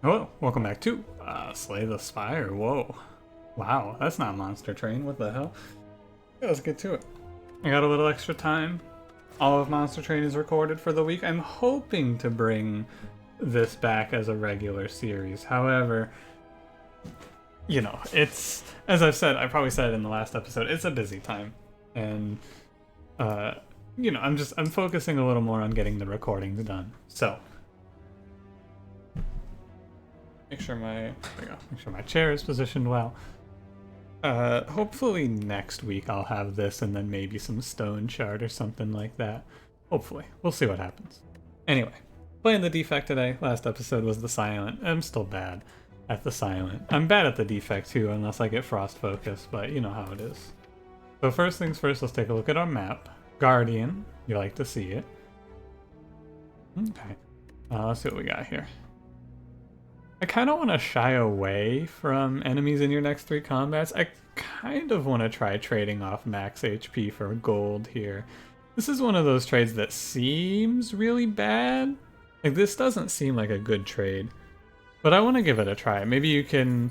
Hello, welcome back to Slay the Spire. Whoa. Wow, that's not Monster Train. What the hell? Yeah, let's get to it. I got a little extra time. All of Monster Train is recorded for the week. I'm hoping to bring this back as a regular series. However, you know, it's, as I've said, I probably said it in the last episode, it's a busy time. And, you know, I'm focusing a little more on getting the recordings done. So, make sure my chair is positioned well. Hopefully next week I'll have this and then maybe some stone shard or something like that. Hopefully. We'll see what happens. Anyway, playing the Defect today. Last episode was the Silent. I'm still bad at the Silent. I'm bad at the Defect too, unless I get Frost Focus, but you know how it is. So first things first, let's take a look at our map. Guardian, you like to see it. Okay. Let's see what we got here. I kind of want to shy away from enemies in your next 3 combats. I kind of want to try trading off max HP for gold here. This is one of those trades that seems really bad. Like, this doesn't seem like a good trade. But I want to give it a try. Maybe you can,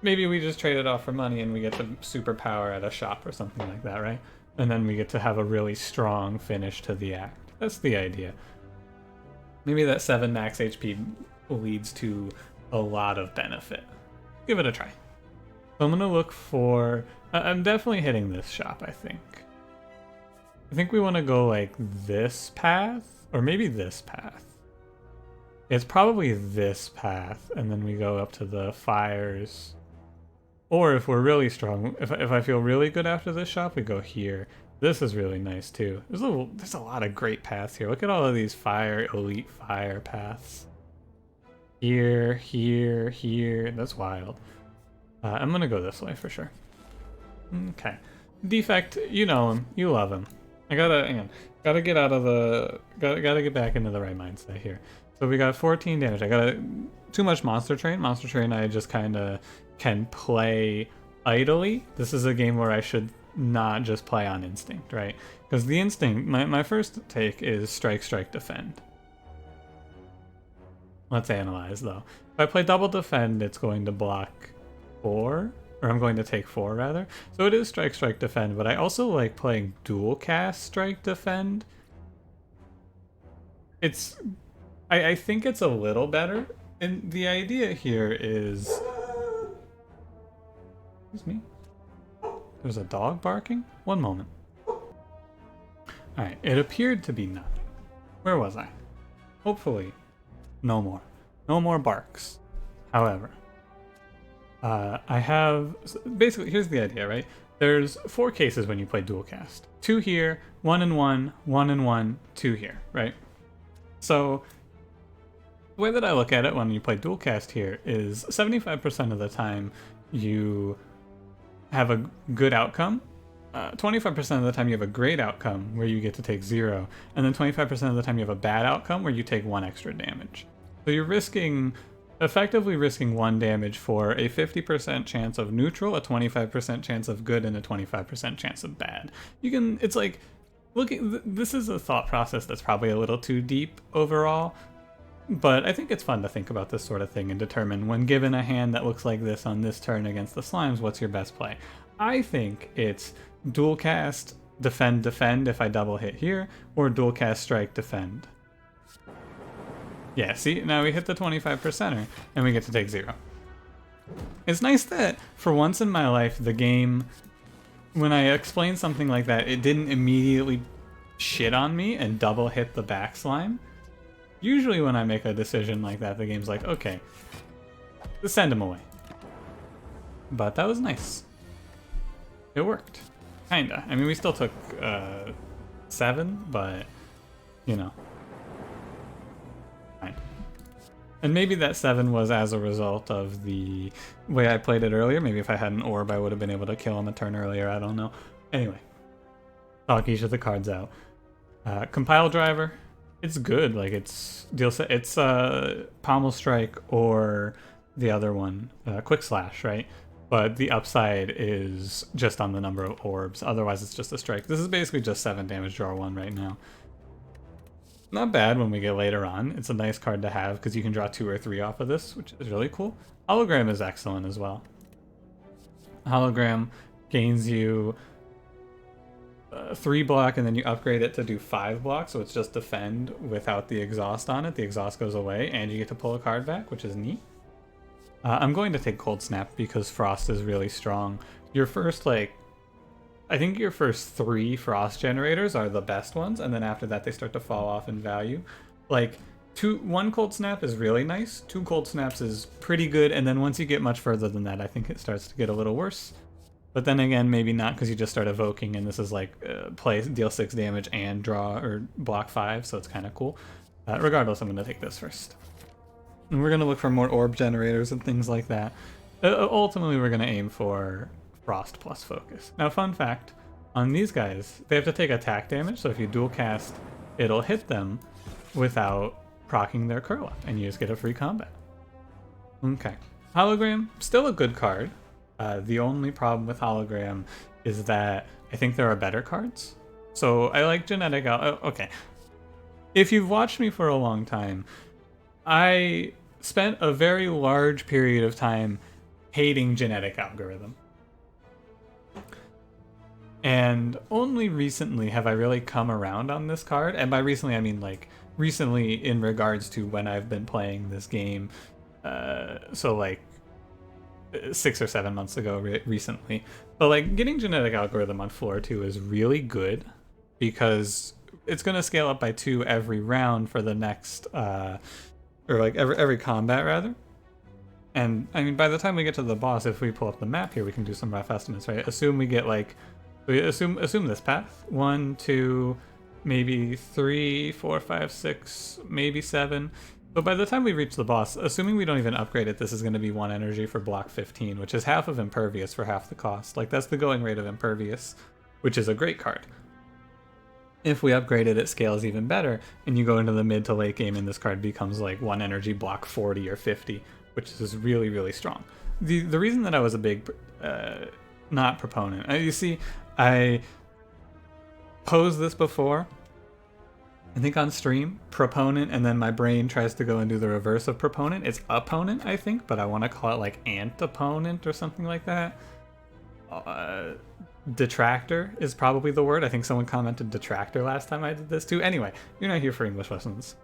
maybe we just trade it off for money and we get the superpower at a shop or something like that, right? And then we get to have a really strong finish to the act. That's the idea. Maybe that 7 max HP leads to a lot of benefit. Give it a try. So I'm going to look for... I'm definitely hitting this shop, I think. I think we want to go like this path, or maybe this path. It's probably this path, and then we go up to the fires. Or if we're really strong, if I feel really good after this shop, we go here. This is really nice too. There's a lot of great paths here. Look at all of these elite fire paths. Here, here, here. That's wild. I'm gonna go this way for sure. Okay. Defect, you know him. You love him. Gotta get out of the... Gotta get back into the right mindset here. So we got 14 damage. I got too much Monster Train. Monster Train I just kind of can play idly. This is a game where I should not just play on instinct, right? Because the instinct, my first take is strike, strike, defend. Let's analyze though. If I play double defend, it's going to block 4, or I'm going to take 4 rather. So it is strike, strike, defend, but I also like playing dual cast strike, defend. I think it's a little better, and the idea here is... Excuse me. There's a dog barking? One moment. Alright, it appeared to be nothing. Where was I? Hopefully, no more. No more barks. However, I have... Basically, here's the idea, right? There's 4 cases when you play dual cast. 2 here, 1 and 1, 1 and 1, 2 here, right? So, the way that I look at it when you play dual cast here is 75% of the time you have a good outcome, 25% of the time you have a great outcome where you get to take 0, and then 25% of the time you have a bad outcome where you take 1 extra damage. So you're effectively risking 1 damage for a 50% chance of neutral, a 25% chance of good, and a 25% chance of bad. It's like, this is a thought process that's probably a little too deep overall, but I think it's fun to think about this sort of thing and determine, when given a hand that looks like this on this turn against the slimes, what's your best play? I think it's dual cast, defend, defend if I double hit here, or dual cast, strike, defend. Yeah, see, now we hit the 25%er, and we get to take 0. It's nice that, for once in my life, the game, when I explain something like that, it didn't immediately shit on me and double hit the back slime. Usually when I make a decision like that, the game's like, okay, send him away. But that was nice. It worked. Kinda. I mean, we still took 7, but, you know. Fine. And maybe that 7 was as a result of the way I played it earlier. Maybe if I had an orb, I would have been able to kill him a turn earlier. I don't know. Anyway. Talk each of the cards out. Compile driver. It's good. Like, it's Pommel Strike or the other one, Quick Slash, right? But the upside is just on the number of orbs. Otherwise, it's just a strike. This is basically just 7 damage, draw 1 right now. Not bad when we get later on. It's a nice card to have because you can draw 2 or 3 off of this, which is really cool. Hologram is excellent as well. Hologram gains you 3 block, and then you upgrade it to do 5 blocks, so it's just defend without the exhaust on it. The exhaust goes away, and you get to pull a card back, which is neat. I'm going to take Cold Snap because Frost is really strong. Your first, like, I think your first 3 Frost generators are the best ones, and then after that they start to fall off in value. Like, 1 Cold Snap is really nice, 2 Cold Snaps is pretty good, and then once you get much further than that, I think it starts to get a little worse. But then again, maybe not, because you just start evoking, and this is like deal 6 damage and draw or block 5, so it's kind of cool. Regardless, I'm going to take this first. And we're going to look for more orb generators and things like that. Ultimately, we're going to aim for Frost plus Focus. Now, fun fact, on these guys, they have to take attack damage, so if you dual cast, it'll hit them without proccing their curl up, and you just get a free combat. Okay. Hologram, still a good card. The only problem with Hologram is that I think there are better cards. So I like Genetic okay. If you've watched me for a long time, I spent a very large period of time hating Genetic Algorithm. And only recently have I really come around on this card. And by recently, I mean like recently in regards to when I've been playing this game. So like 6 or 7 months ago recently. But like getting Genetic Algorithm on floor 2 is really good because it's going to scale up by 2 every round for the next or like every combat rather. And I mean, by the time we get to the boss, if we pull up the map here, we can do some rough estimates, right? Assume we get like, we assume this path, 1, 2, maybe 3, 4, 5, 6, maybe 7. But by the time we reach the boss, assuming we don't even upgrade it, this is going to be 1 energy for block 15, which is half of Impervious for half the cost. Like, that's the going rate of Impervious, which is a great card. If we upgrade it, it scales even better, and you go into the mid to late game, and this card becomes like 1 energy block 40 or 50, which is really, really strong. The reason that I was a big, not proponent, you see, I posed this before, I think on stream, proponent, and then my brain tries to go and do the reverse of proponent. It's opponent, I think, but I want to call it like antiponent or something like that. Detractor is probably the word. I think someone commented detractor last time I did this too. Anyway, you're not here for English lessons.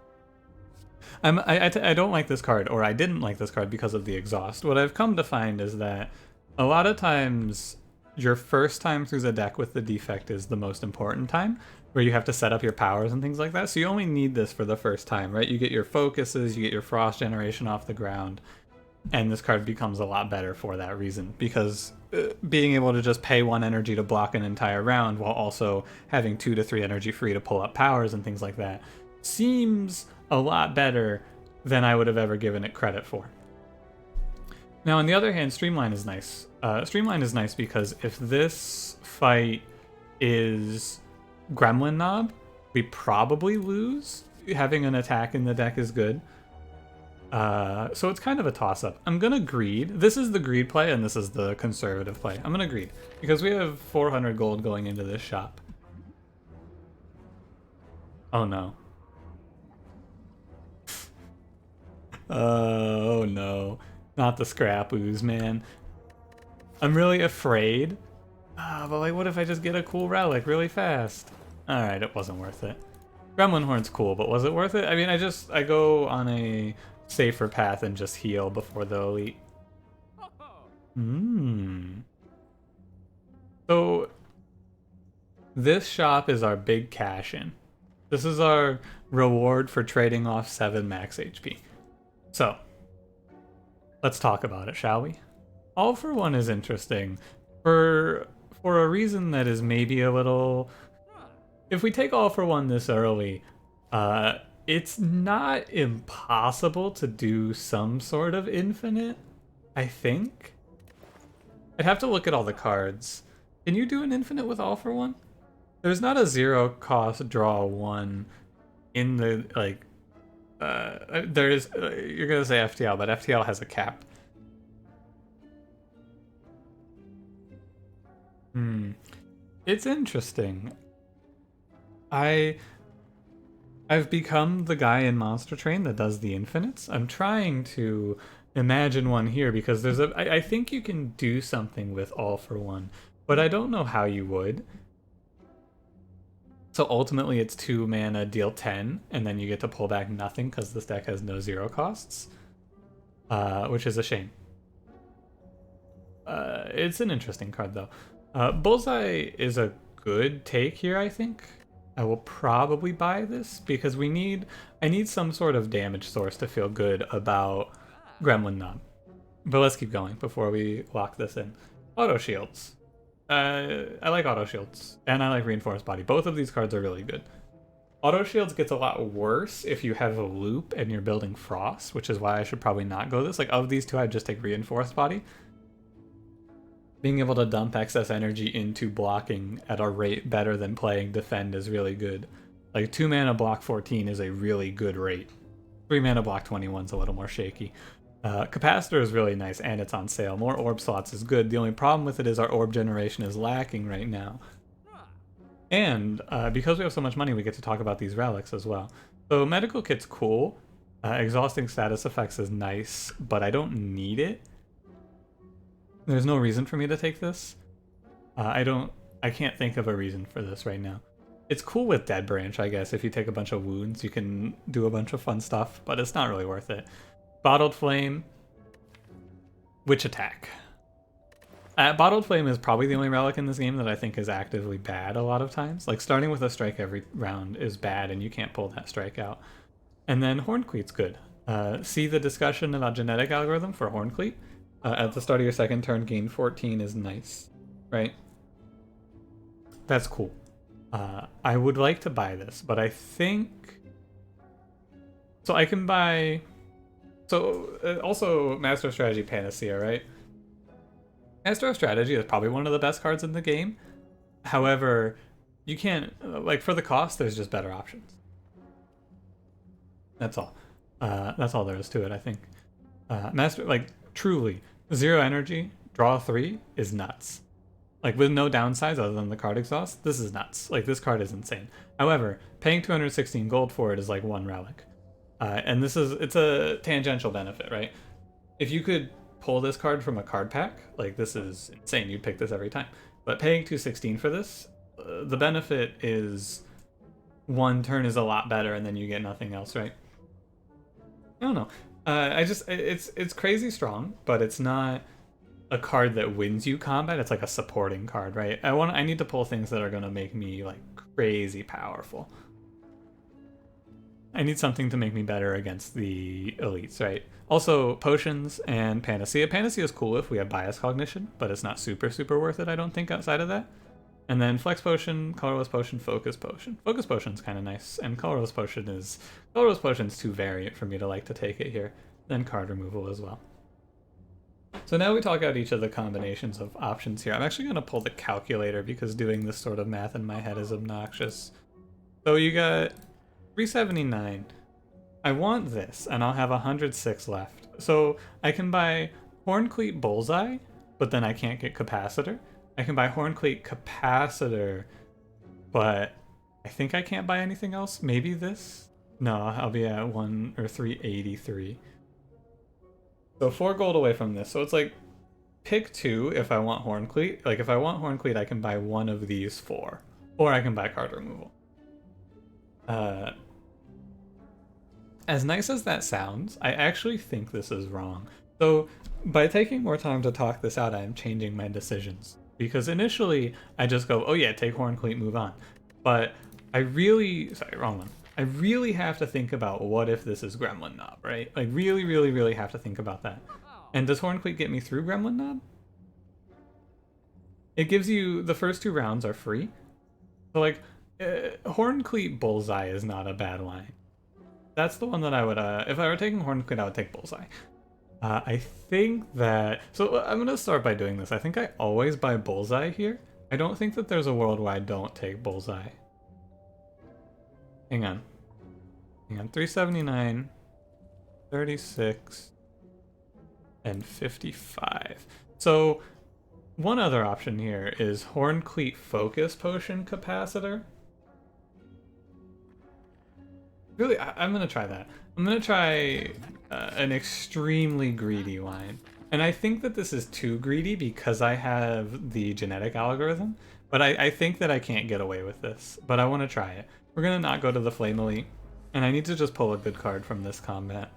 I don't like this card, or I didn't like this card because of the exhaust. What I've come to find is that a lot of times your first time through the deck with the defect is the most important time, where you have to set up your powers and things like that. So you only need this for the first time, right? You get your focuses, you get your frost generation off the ground, and this card becomes a lot better for that reason, because being able to just pay 1 energy to block an entire round while also having 2 to 3 energy free to pull up powers and things like that seems a lot better than I would have ever given it credit for. Now, on the other hand, Streamline is nice. Streamline is nice because if this fight is Gremlin Knob, we probably lose. Having an attack in the deck is good. So it's kind of a toss-up. I'm gonna greed. This is the greed play, and this is the conservative play. I'm gonna greed, because we have 400 gold going into this shop. Oh no. Oh no. Not the scrap ooze, man. I'm really afraid. But like, what if I just get a cool relic really fast? Alright, it wasn't worth it. Gremlin Horn's cool, but was it worth it? I mean, I go on a safer path and just heal before the elite. So, this shop is our big cash in. This is our reward for trading off 7 max HP. So, let's talk about it, shall we? All for One is interesting for a reason that is maybe a little... If we take All for One this early, it's not impossible to do some sort of infinite, I think. I'd have to look at all the cards. Can you do an infinite with All for One? There's not a 0 cost draw 1 in the, like, there is, you're gonna say FTL, but FTL has a cap. It's interesting. I've become the guy in Monster Train that does the infinites. I'm trying to imagine one here because I think you can do something with All for One, but I don't know how you would. So ultimately it's 2 mana, deal 10, and then you get to pull back nothing because this deck has no 0 costs, which is a shame. It's an interesting card though. Bullseye is a good take here, I think. I will probably buy this because I need some sort of damage source to feel good about Gremlin Knob. But let's keep going before we lock this in. Auto Shields. I like Auto Shields, and I like Reinforced Body. Both of these cards are really good. Auto Shields gets a lot worse if you have a loop and you're building Frost, which is why I should probably not go this. Like, of these two, I'd just take Reinforced Body. Being able to dump excess energy into blocking at a rate better than playing Defend is really good. Like, 2 mana block 14 is a really good rate. 3 mana block 21 is a little more shaky. Capacitor is really nice, and it's on sale. More orb slots is good. The only problem with it is our orb generation is lacking right now. And because we have so much money, we get to talk about these relics as well. So Medical Kit's cool. Exhausting status effects is nice, but I don't need it. There's no reason for me to take this. I can't think of a reason for this right now. It's cool with Dead Branch, I guess. If you take a bunch of wounds, you can do a bunch of fun stuff, but it's not really worth it. Bottled Flame, Witch Attack. Bottled Flame is probably the only relic in this game that I think is actively bad a lot of times. Like, starting with a strike every round is bad, and you can't pull that strike out. And then Horncleat's good. See the discussion about genetic algorithm for Horncleat? At the start of your second turn, gain 14 is nice, right? That's cool. I would like to buy this, but I think... So I can buy... So, also Master of Strategy Panacea, right? Master of Strategy is probably one of the best cards in the game. However, you can't... Like, for the cost, there's just better options. That's all. That's all there is to it, I think. Truly, 0 energy, draw 3 is nuts. Like, with no downsides other than the card exhaust, this is nuts. Like, this card is insane. However, paying 216 gold for it is like 1 relic. And it's a tangential benefit, right? If you could pull this card from a card pack, like, this is insane. You'd pick this every time. But paying 216 for this, the benefit is 1 turn is a lot better, and then you get nothing else, right? I don't know. It's crazy strong, but it's not a card that wins you combat. It's like a supporting card, right? I need to pull things that are gonna make me like crazy powerful. I need something to make me better against the elites, right? Also, potions and Panacea. Panacea is cool if we have bias cognition, but it's not super worth it, I don't think, outside of that. And then Flex Potion, Colorless Potion, Focus Potion. Focus Potion's kind of nice, and Colorless Potion's too variant for me to like to take it here. Then card removal as well. So now we talk out each of the combinations of options here. I'm actually going to pull the calculator because doing this sort of math in my head is obnoxious. So you got 379. I want this, and I'll have 106 left. So I can buy Horncleat Bullseye, but then I can't get Capacitor. I can buy Horncleat Capacitor, but I think I can't buy anything else. Maybe this? No, I'll be at 383. So 4 gold away from this. So it's like, pick 2 if I want Horncleat. Like, if I want Horncleat, I can buy one of these 4. Or I can buy card removal. As nice as that sounds, I actually think this is wrong. So by taking more time to talk this out, I am changing my decisions. Because initially, I just go, oh yeah, take Horncleat, move on. But I really have to think about what if this is Gremlin Knob, right? Like, really have to think about that. And does Horncleat get me through Gremlin Knob? It gives you, the first 2 rounds are free. So like, Horncleat Bullseye is not a bad line. That's the one that I would, if I were taking Horncleat, I would take Bullseye. I think that, so I'm going to start by doing this. I think I always buy Bullseye here. I don't think that there's a world where I don't take Bullseye. Hang on. 379, 36, and 55. So one other option here is Horncleat Focus Potion Capacitor. Really, I'm gonna try that. I'm gonna try an extremely greedy line. And I think that this is too greedy because I have the genetic algorithm, but I think that I can't get away with this, but I want to try it. We're gonna not go to the Flame Elite, and I need to just pull a good card from this combat.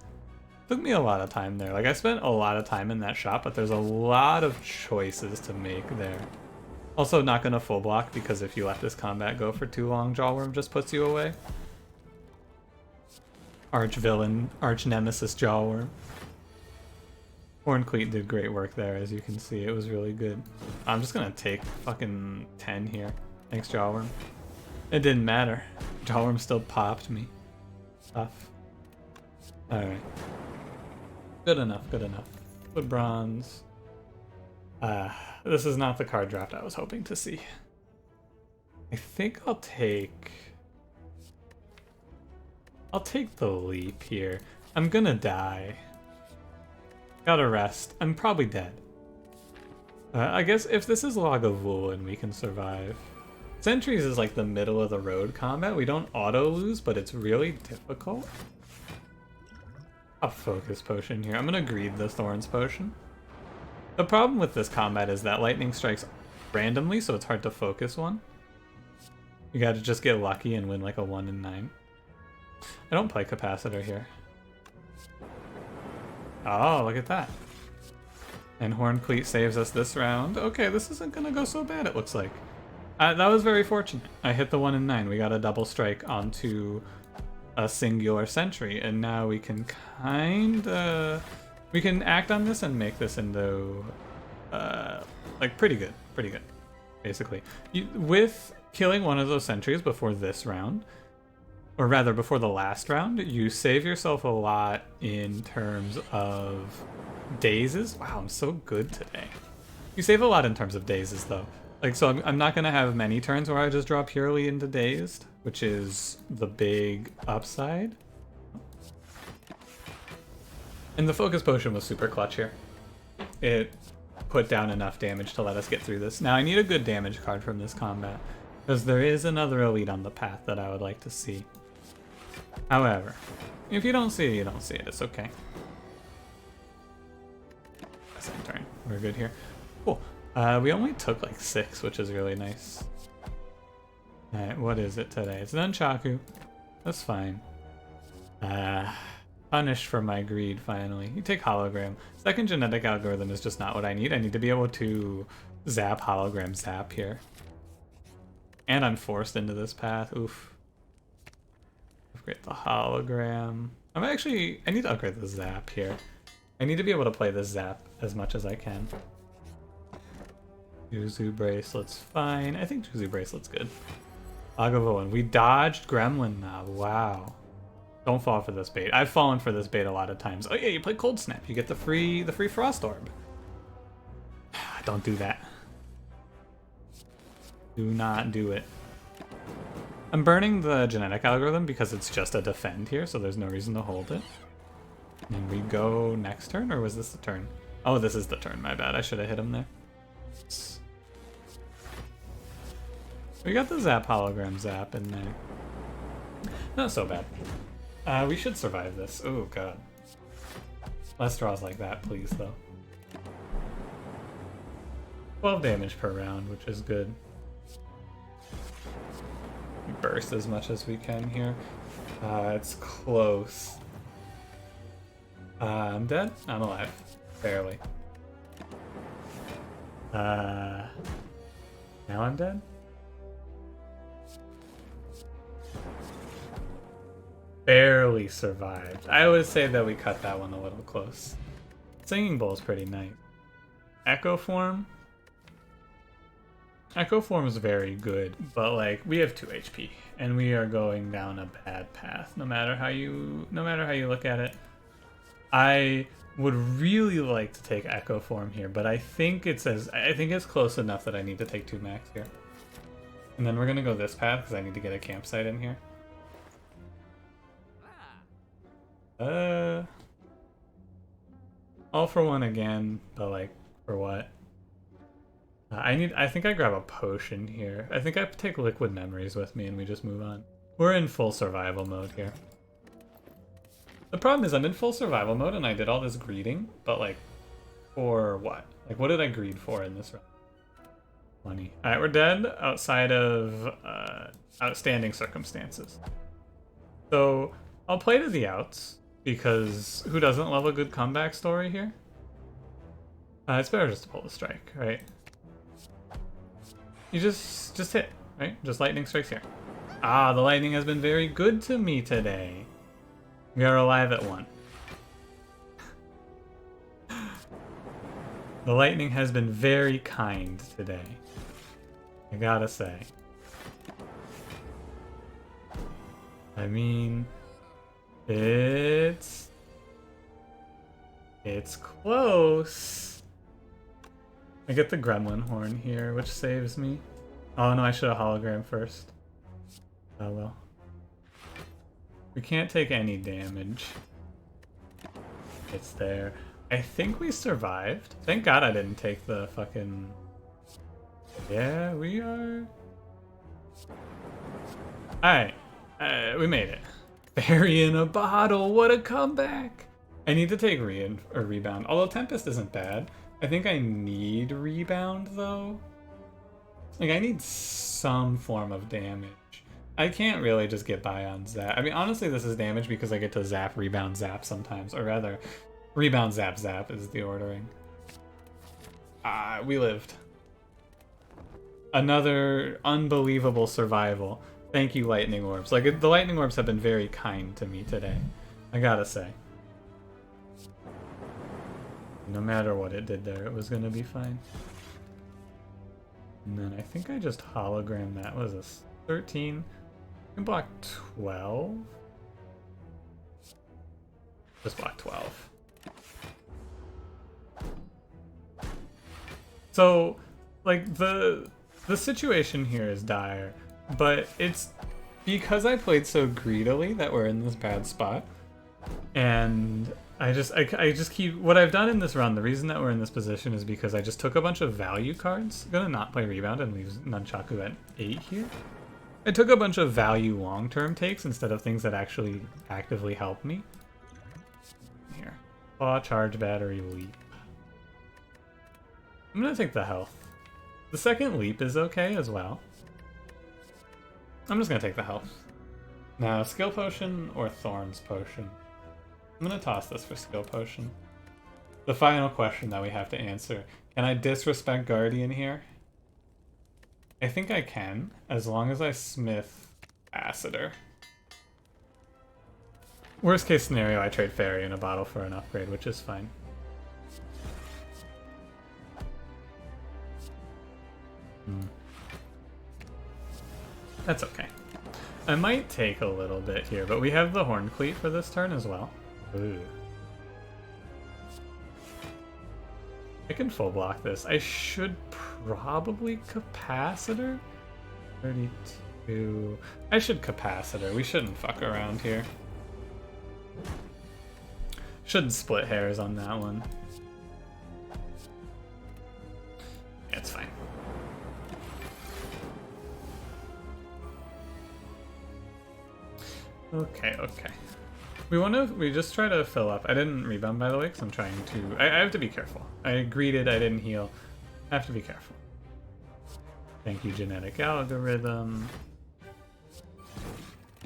Took me a lot of time there. Like, I spent a lot of time in that shop, but there's a lot of choices to make there. Also, not gonna full block because if you let this combat go for too long, Jawworm just puts you away. Arch villain, arch nemesis Jawworm. Horncleat did great work there, as you can see. It was really good. I'm just gonna take fucking 10 here. Thanks, Jawworm. It didn't matter. Jawworm still popped me. Tough. Alright. Good enough, good enough. Wood bronze. This is not the card draft I was hoping to see. I think I'll take the leap here. I'm gonna die. Gotta rest. I'm probably dead. I guess if this is Lagavulin, we can survive. Sentries is like the middle of the road combat. We don't auto lose, but it's really difficult. A focus potion here. I'm gonna greed the Thorns potion. The problem with this combat is that lightning strikes randomly, so it's hard to focus one. You gotta just get lucky and win like a 1 in 9. I don't play capacitor here. Oh, look at that. And Horncleat saves us this round. Okay, this isn't gonna go so bad, it looks like. That was very fortunate. I hit the 1 in 9. We got a double strike onto a singular sentry, and now we can we can act on this and make this into like pretty good, basically. With killing one of those sentries before this round, or rather before the last round, you save yourself a lot in terms of dazes. Wow, I'm so good today. You save a lot in terms of dazes though. Like, so I'm not gonna have many turns where I just draw purely into dazed, which is the big upside. And the focus potion was super clutch here. It put down enough damage to let us get through this. Now I need a good damage card from this combat, because there is another elite on the path that I would like to see. However, if you don't see it, you don't see it. It's okay. Second turn. We're good here. Cool. We only took like 6, which is really nice. Alright, what is it today? It's Nunchaku. That's fine. Punished for my greed, finally. You take hologram. Second genetic algorithm is just not what I need. I need to be able to zap hologram zap here. And I'm forced into this path. Oof. Upgrade the hologram. I need to upgrade the zap here. I need to be able to play this zap as much as I can. Juzu bracelet's fine. I think Juzu bracelet's good. Lagavulin. We dodged Gremlin now. Wow. Don't fall for this bait. I've fallen for this bait a lot of times. Oh yeah, you play Cold Snap. You get the free Frost Orb. Don't do that. Do not do it. I'm burning the genetic algorithm because it's just a defend here, so there's no reason to hold it. And we go next turn, or was this the turn? Oh, this is the turn, my bad. I should have hit him there. We got the zap hologram zap in there. Not so bad. We should survive this. Oh god. Less draws like that, please, though. 12 damage per round, which is good. Burst as much as we can here. It's close. I'm dead? I'm alive. Barely. Now I'm dead? Barely survived. I would say that we cut that one a little close. Singing Bowl's pretty nice. Echo Form? Echo Form is very good, but like we have 2 HP and we are going down a bad path no matter how you look at it. I would really like to take Echo Form here, but I think it's close enough that I need to take 2 max here. And then we're gonna go this path because I need to get a campsite in here. All for one again, but like, for what? I think I grab a potion here. I think I take liquid memories with me and we just move on. We're in full survival mode here. The problem is I'm in full survival mode and I did all this greeding, but like, for what? Like, what did I greed for in this round? 20. Alright, we're dead outside of outstanding circumstances. So I'll play to the outs, because who doesn't love a good comeback story here? It's better just to pull the strike, right? You just hit, right? Just lightning strikes here. Ah, the lightning has been very good to me today. We are alive at 1. The lightning has been very kind today, I gotta say. I mean, it's close. I get the gremlin horn here, which saves me. Oh no, I should have hologram first. Oh well. We can't take any damage. It's there. I think we survived. Thank God I didn't take the fucking... Yeah, we are... Alright. We made it. Fairy in a bottle, what a comeback! I need to take rebound, although Tempest isn't bad. I think I need rebound though. Like I need some form of damage. I can't really just get by on zap. I mean honestly this is damage because I get to zap, rebound, zap sometimes, or rather rebound, zap, zap is the ordering. We lived. Another unbelievable survival. Thank you, lightning orbs. Like, the lightning orbs have been very kind to me today. I gotta say. No matter what it did there, it was gonna be fine. And then I think I just hologrammed that. Was this 13? I can block 12? Just block 12. So, like, the situation here is dire. But it's because I played so greedily that we're in this bad spot. And I just keep... What I've done in this run, the reason that we're in this position is because I just took a bunch of value cards. I'm gonna not play Rebound and leave Nunchaku at 8 here. I took a bunch of value long-term takes instead of things that actually actively help me. Here. Claw, Charge Battery, Leap. I'm gonna take the health. The second Leap is okay as well. I'm just gonna take the health. Now, Skill Potion or Thorns Potion? I'm gonna toss this for Skill Potion. The final question that we have to answer. Can I disrespect Guardian here? I think I can, as long as I smith Ambassador. Worst case scenario, I trade Fairy in a bottle for an upgrade, which is fine. That's okay. I might take a little bit here, but we have the Horn Cleat for this turn as well. Ooh. I can full block this. I should probably Capacitor? 32. I should Capacitor. We shouldn't fuck around here. Shouldn't split hairs on that one. Yeah, it's fine. Okay. We just try to fill up. I didn't rebound, by the way, because I'm trying to... I have to be careful. I greeted, I didn't heal. I have to be careful. Thank you, genetic algorithm.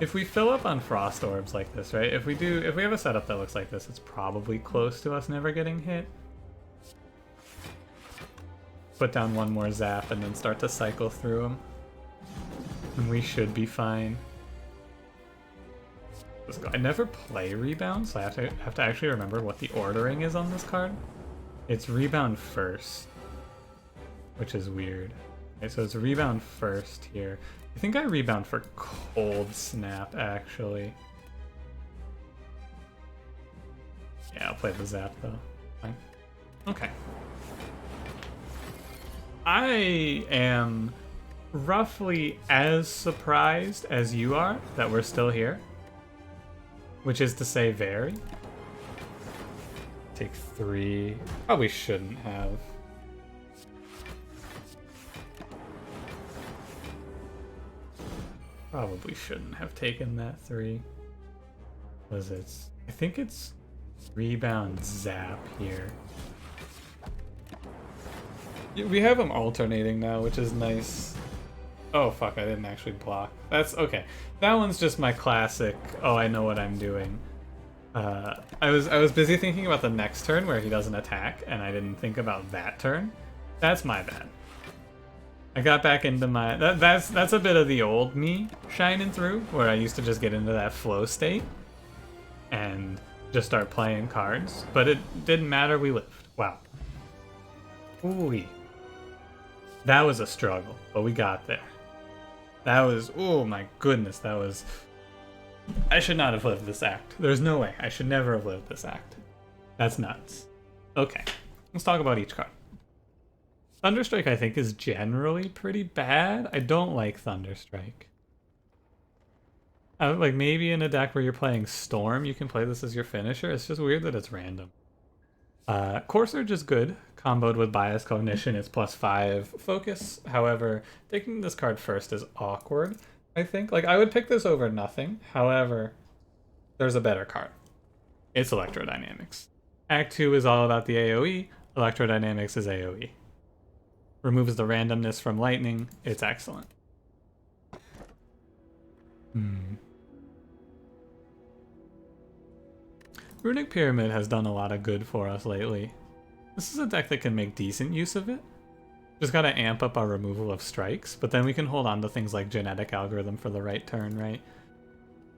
If we fill up on frost orbs like this, right? If we have a setup that looks like this, it's probably close to us never getting hit. Put down one more zap and then start to cycle through them. And we should be fine. I never play Rebound, so I have to actually remember what the ordering is on this card. It's Rebound first, which is weird. Okay, so it's Rebound first here. I think I Rebound for Cold Snap, actually. Yeah, I'll play the Zap, though. Fine. Okay. I am roughly as surprised as you are that we're still here. Which is to say very. Take 3. Probably shouldn't have. Probably shouldn't have taken that 3. Because it's I think it's rebound zap here. We have them alternating now, which is nice. Oh fuck, I didn't actually block. That's okay. That one's just my classic, oh I know what I'm doing. I was busy thinking about the next turn where he doesn't attack, and I didn't think about that turn. That's my bad. I got back into my that's a bit of the old me shining through, where I used to just get into that flow state and just start playing cards. But it didn't matter, we lived. Wow. Ooh-wee. That was a struggle, but we got there. That was, oh my goodness, that was... I should not have lived this act. There's no way. I should never have lived this act. That's nuts. Okay, let's talk about each card. Thunderstrike, I think, is generally pretty bad. I don't like Thunderstrike. Like, maybe in a deck where you're playing Storm, you can play this as your finisher. It's just weird that it's random. Core Surge is good. Comboed with Bias Cognition, it's +5 focus. However, taking this card first is awkward, I think. Like, I would pick this over nothing. However, there's a better card. It's Electrodynamics. Act 2 is all about the AoE. Electrodynamics is AoE. Removes the randomness from lightning. It's excellent. Runic Pyramid has done a lot of good for us lately. This is a deck that can make decent use of it. Just gotta amp up our removal of strikes, but then we can hold on to things like Genetic Algorithm for the right turn, right?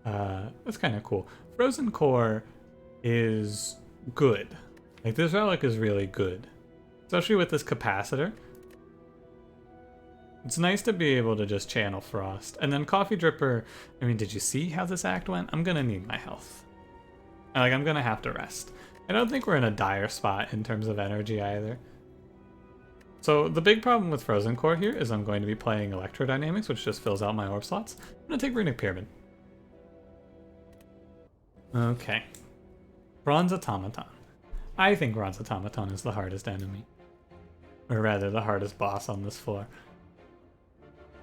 That's kind of cool. Frozen Core is good. Like, this relic is really good. Especially with this capacitor. It's nice to be able to just channel Frost. And then Coffee Dripper, I mean, did you see how this act went? I'm gonna need my health. Like, I'm gonna have to rest. I don't think we're in a dire spot in terms of energy either. So the big problem with Frozen Core here is I'm going to be playing Electrodynamics, which just fills out my orb slots. I'm gonna take Runic Pyramid. Okay. Bronze Automaton. I think Bronze Automaton is the hardest enemy. Or rather, the hardest boss on this floor.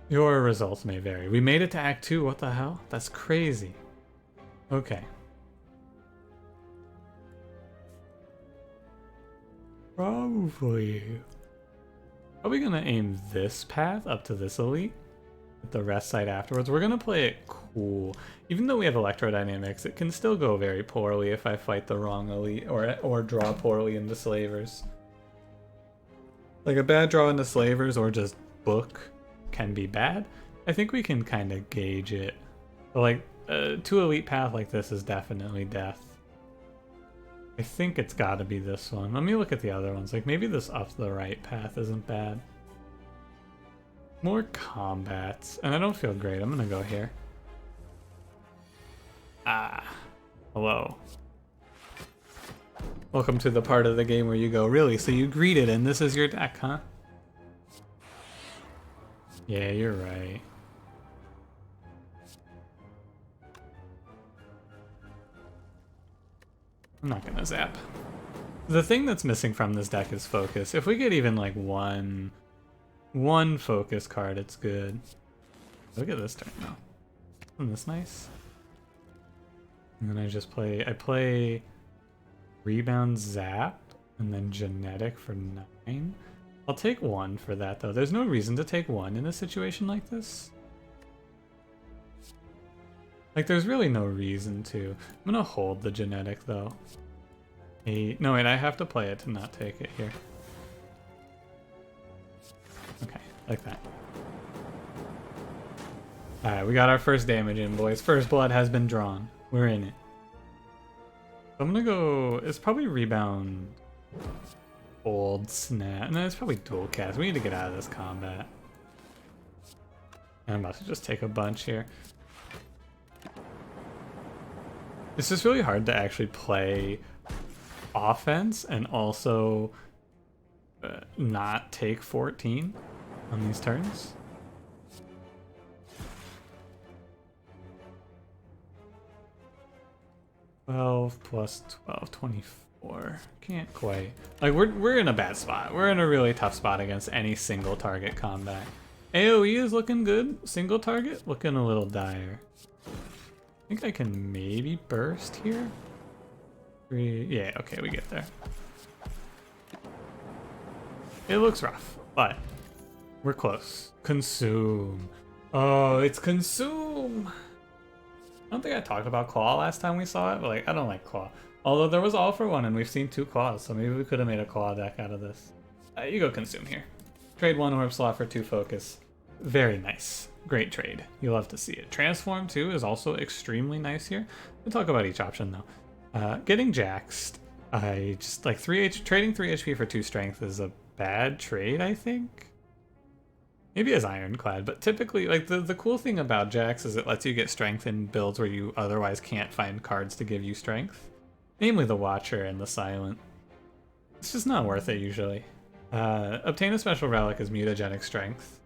Your results may vary. We made it to Act 2, what the hell? That's crazy. Okay. Probably gonna aim this path up to this elite, with the rest side afterwards. We're gonna play it cool. Even though we have Electrodynamics, it can still go very poorly if I fight the wrong elite or draw poorly into Slavers. Like, a bad draw into Slavers or just book can be bad. I think we can kind of gauge it. But like, a 2 elite path like this is definitely death. I think it's gotta be this one. Let me look at the other ones. Like, maybe this up to the right path isn't bad. More combats. And I don't feel great. I'm gonna go here. Ah. Hello. Welcome to the part of the game where you go, really? So you greeted and this is your deck, huh? Yeah, you're right. I'm not gonna zap. The thing that's missing from this deck is focus. If we get even like one focus card, it's good. Look at this turn now. Isn't this nice? And then I play Rebound Zap and then Genetic for 9. I'll take 1 for that though. There's no reason to take 1 in a situation like this. Like, there's really no reason to. I'm gonna hold the Genetic, though. 8. No, wait, I have to play it to not take it here. Okay, like that. Alright, we got our first damage in, boys. First blood has been drawn. We're in it. I'm gonna go... It's probably Rebound... Old Snap. No, it's probably Dual Cast. We need to get out of this combat. I'm about to just take a bunch here. It's just really hard to actually play offense and also not take 14 on these turns. $12 plus 12, 24. Can't quite. Like, we're in a bad spot. We're in a really tough spot against any single target combat. AoE is looking good. Single target looking a little dire. I think I can maybe burst here. 3. Yeah, okay, we get there. It looks rough, but we're close. Consume. Oh, it's consume. I don't think I talked about claw last time we saw it, but like I don't like claw. Although there was all for one and we've seen 2 claws, so maybe we could have made a claw deck out of this. You go consume here. Trade 1 orb slot for 2 focus. Very nice. Great trade. You love to see it. Transform 2 is also extremely nice here. We'll talk about each option though. Getting jaxed. I just like trading 3 HP for 2 strength is a bad trade, I think. Maybe as Ironclad, but typically, like, the cool thing about Jax is it lets you get strength in builds where you otherwise can't find cards to give you strength. Namely the Watcher and the Silent. It's just not worth it, usually. Obtain a special relic as mutagenic strength.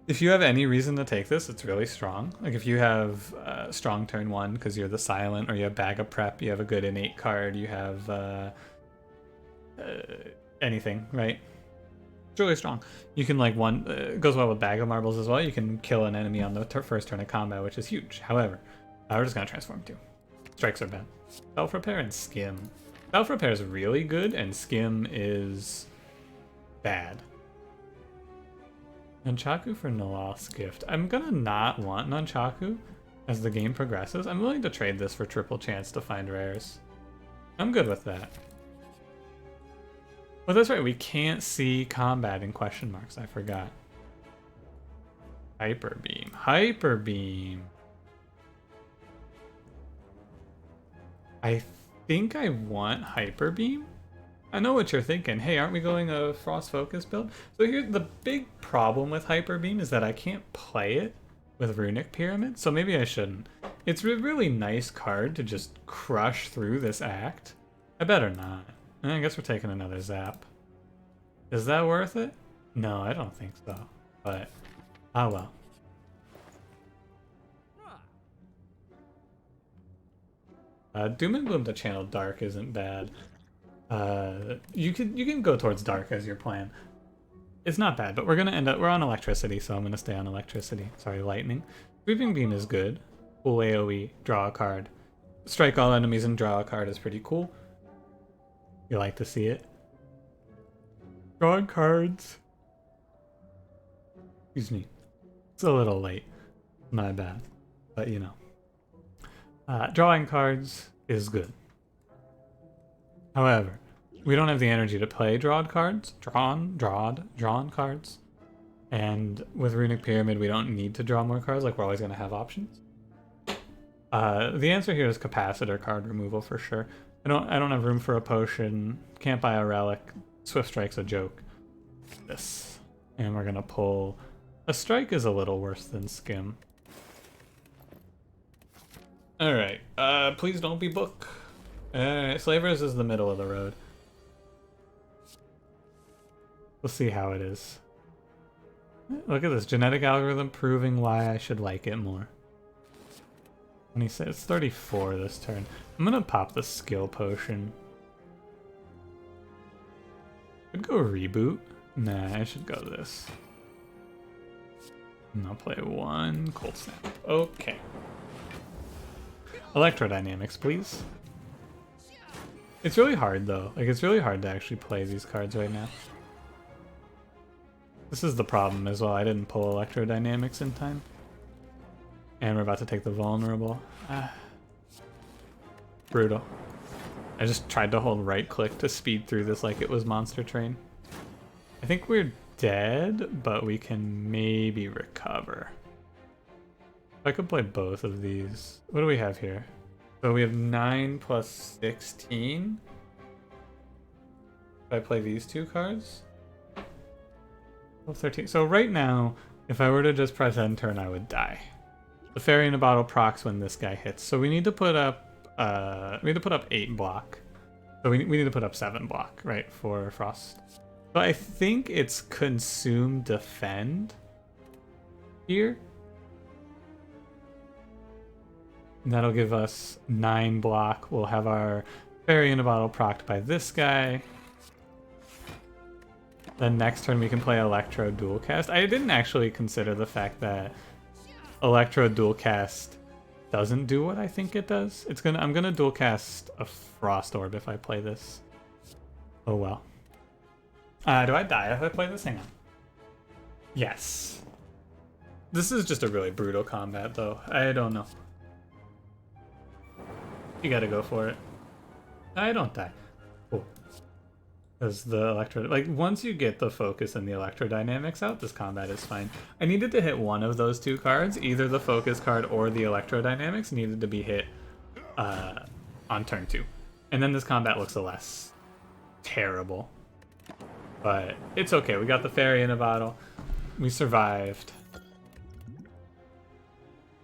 If you have any reason to take this, it's really strong. Like, if you have strong turn 1 because you're the Silent, or you have Bag of Prep, you have a good innate card, you have anything, right? It's really strong. You can like it goes well with Bag of Marbles as well. You can kill an enemy on the first turn of combat, which is huge. However, we're just gonna transform too. Strikes are bad. Self Repair and Skim. Self Repair is really good, and Skim is bad. Nunchaku for Nalal's Gift. I'm gonna not want Nunchaku as the game progresses. I'm willing to trade this for triple chance to find rares. I'm good with that. Well, that's right, we can't see combat in question marks, I forgot. Hyper Beam. Hyper Beam. I think I want Hyper Beam. I know what you're thinking. Hey, aren't we going a Frost Focus build? So here's the big problem with Hyper Beam is that I can't play it with Runic Pyramid, so maybe I shouldn't. It's a really nice card to just crush through this act. I better not. I guess we're taking another zap. Is that worth it? No, I don't think so. But, oh well. Doom and Gloom to channel Dark isn't bad. You can go towards Dark as your plan. It's not bad, but we're on Electricity, so I'm gonna stay on Electricity. Sorry, Lightning. Sweeping Beam is good. Cool AoE, draw a card. Strike all enemies and draw a card is pretty cool. You like to see it. Drawing cards. Excuse me. It's a little late. My bad. But you know. Drawing cards is good. However, we don't have the energy to play drawn cards. Drawn cards. And with Runic Pyramid, we don't need to draw more cards. Like, we're always going to have options. The answer here is Capacitor card removal for sure. I don't have room for a potion. Can't buy a relic. Swift Strike's a joke. This. And we're gonna pull... A strike is a little worse than Skim. Alright, please don't be book. Alright, Slavers is the middle of the road. We'll see how it is. Look at this, genetic algorithm proving why I should like it more. And he says 34 this turn. I'm gonna pop the skill potion. Could go reboot. Nah, I should go this. And I'll play 1 Cold Snap. Okay. Electrodynamics, please. It's really hard though. Like, it's really hard to actually play these cards right now. This is the problem as well. I didn't pull Electrodynamics in time. And we're about to take the vulnerable. Brutal. I just tried to hold right click to speed through this like it was Monster Train. I think we're dead, but we can maybe recover. I could play both of these. What do we have here? So we have 9 plus 16. If I play these 2 cards? 12, 13. So right now, if I were to just press end turn, I would die. The Fairy in a Bottle procs when this guy hits. So we need to put up 8 block. So we need to put up 7 block, right, for Frost. So I think it's Consume Defend here. And that'll give us 9 block. We'll have our Fairy in a Bottle procced by this guy. Then next turn we can play Electro Dual Cast. I didn't actually consider the fact that Electro Dual Cast doesn't do what I think it does. I'm gonna dual cast a Frost Orb if I play this. Oh well. Do I die if I play this? Hang on. Yes. This is just a really brutal combat though. I don't know. You gotta go for it. I don't die. Cool. Because the like once you get the focus and the electrodynamics out, this combat is fine. I needed to hit one of those two cards, either the focus card or the electrodynamics needed to be hit on turn 2. And then this combat looks a less terrible. But it's okay, we got the fairy in a bottle. We survived.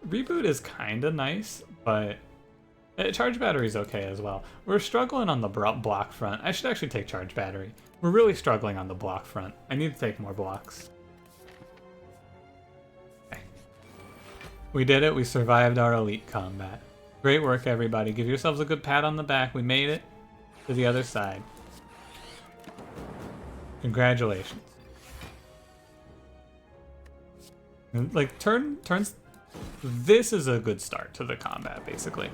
Reboot is kinda nice, but charge battery's okay as well. We're struggling on the block front. I should actually take charge battery. We're really struggling on the block front. I need to take more blocks. Okay. We did it. We survived our elite combat. Great work, everybody. Give yourselves a good pat on the back. We made it to the other side. Congratulations. Like, turns... This is a good start to the combat, basically.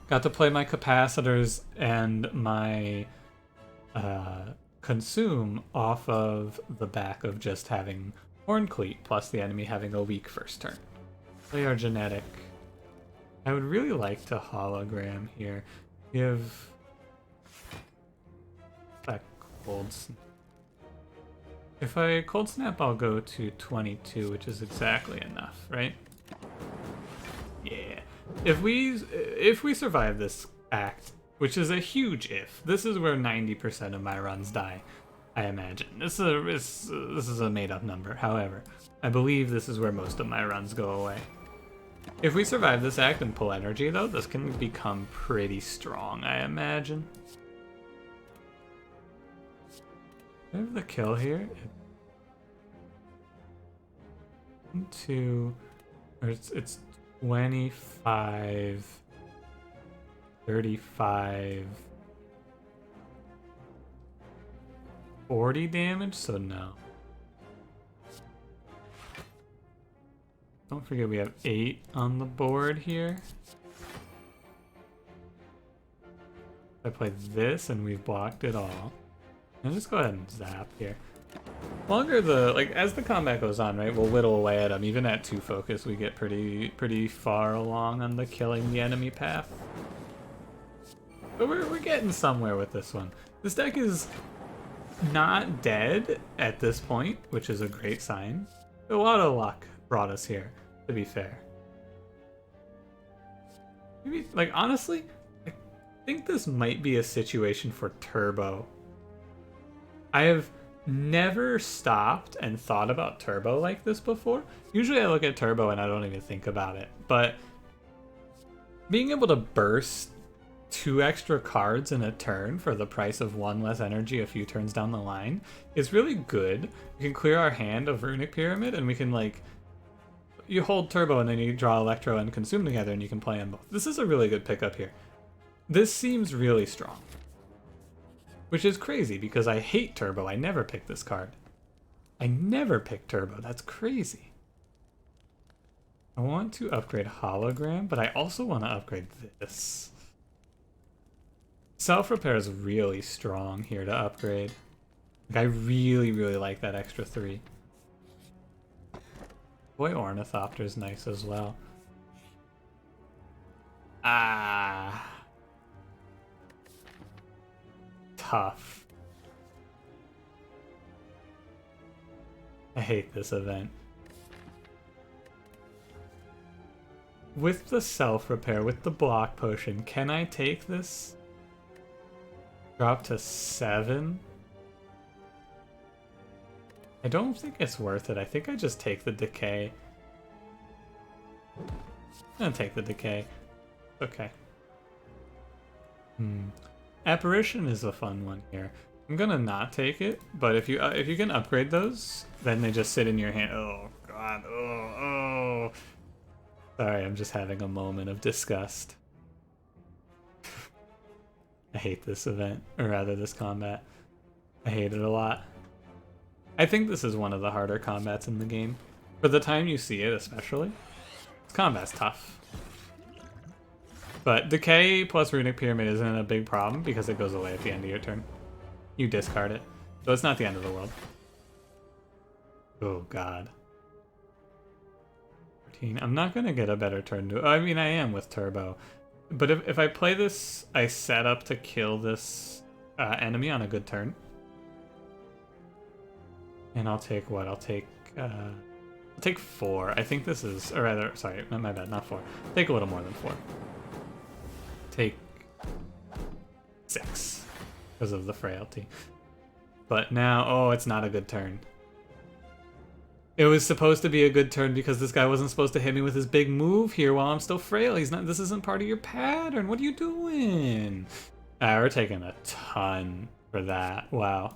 Got to play my capacitors and my consume off of the back of just having Horn Cleat, plus the enemy having a weak first turn. Play our genetic. I would really like to hologram here. Give that cold snap. If I cold snap, I'll go to 22, which is exactly enough, right? Yeah. If we survive this act, which is a huge if, this is where 90% of my runs die, I imagine. This is a made-up number. However, I believe this is where most of my runs go away. If we survive this act and pull energy, though, this can become pretty strong, I imagine. Do I have the kill here? 1, 2, or it's 25, 35, 40 damage, so no. Don't forget we have 8 on the board here. I played this and we've blocked it all. I'll just go ahead and zap here. Longer as the combat goes on, right, we'll whittle away at them. Even at 2 focus, we get pretty far along on the killing the enemy path. But we're getting somewhere with this one. This deck is not dead at this point, which is a great sign. A lot of luck brought us here, to be fair. Maybe, like, honestly, I think this might be a situation for Turbo. I have never stopped and thought about Turbo like this before. Usually I look at Turbo and I don't even think about it, but being able to burst 2 extra cards in a turn for the price of 1 less energy a few turns down the line is really good. We can clear our hand of Runic Pyramid and we can, like, you hold Turbo and then you draw Electro and Consume together and you can play them both. This is a really good pickup here. This seems really strong. Which is crazy because I hate Turbo. I never pick this card. I never pick Turbo. That's crazy. I want to upgrade Hologram, but I also want to upgrade this. Self-Repair is really strong here to upgrade. Like, I really, really like that extra 3. Boy, Ornithopter is nice as well. Ah. Tough. I hate this event. With the self-repair, with the block potion, can I take this? Drop to 7? I don't think it's worth it. I think I just take the decay. I'm gonna take the decay. Okay. Apparition is a fun one here. I'm gonna not take it, but if you can upgrade those, then they just sit in your hand. Oh god, oh. Sorry, I'm just having a moment of disgust. I hate this event, or rather this combat. I hate it a lot. I think this is one of the harder combats in the game. For the time you see it especially, it's combat's tough. But Decay plus Runic Pyramid isn't a big problem because it goes away at the end of your turn. You discard it. So it's not the end of the world. Oh god. 14. I'm not gonna get a better turn to. I mean, I am with Turbo. But if I play this, I set up to kill this enemy on a good turn. And I'll take what? I'll take 4. I think this is, or rather, sorry, my bad, not 4. Take a little more than 4. Take 6 because of the frailty. But now, oh, it's not a good turn. It was supposed to be a good turn because this guy wasn't supposed to hit me with his big move here while I'm still frail. He's not. This isn't part of your pattern. What are you doing? We're taking a ton for that. Wow.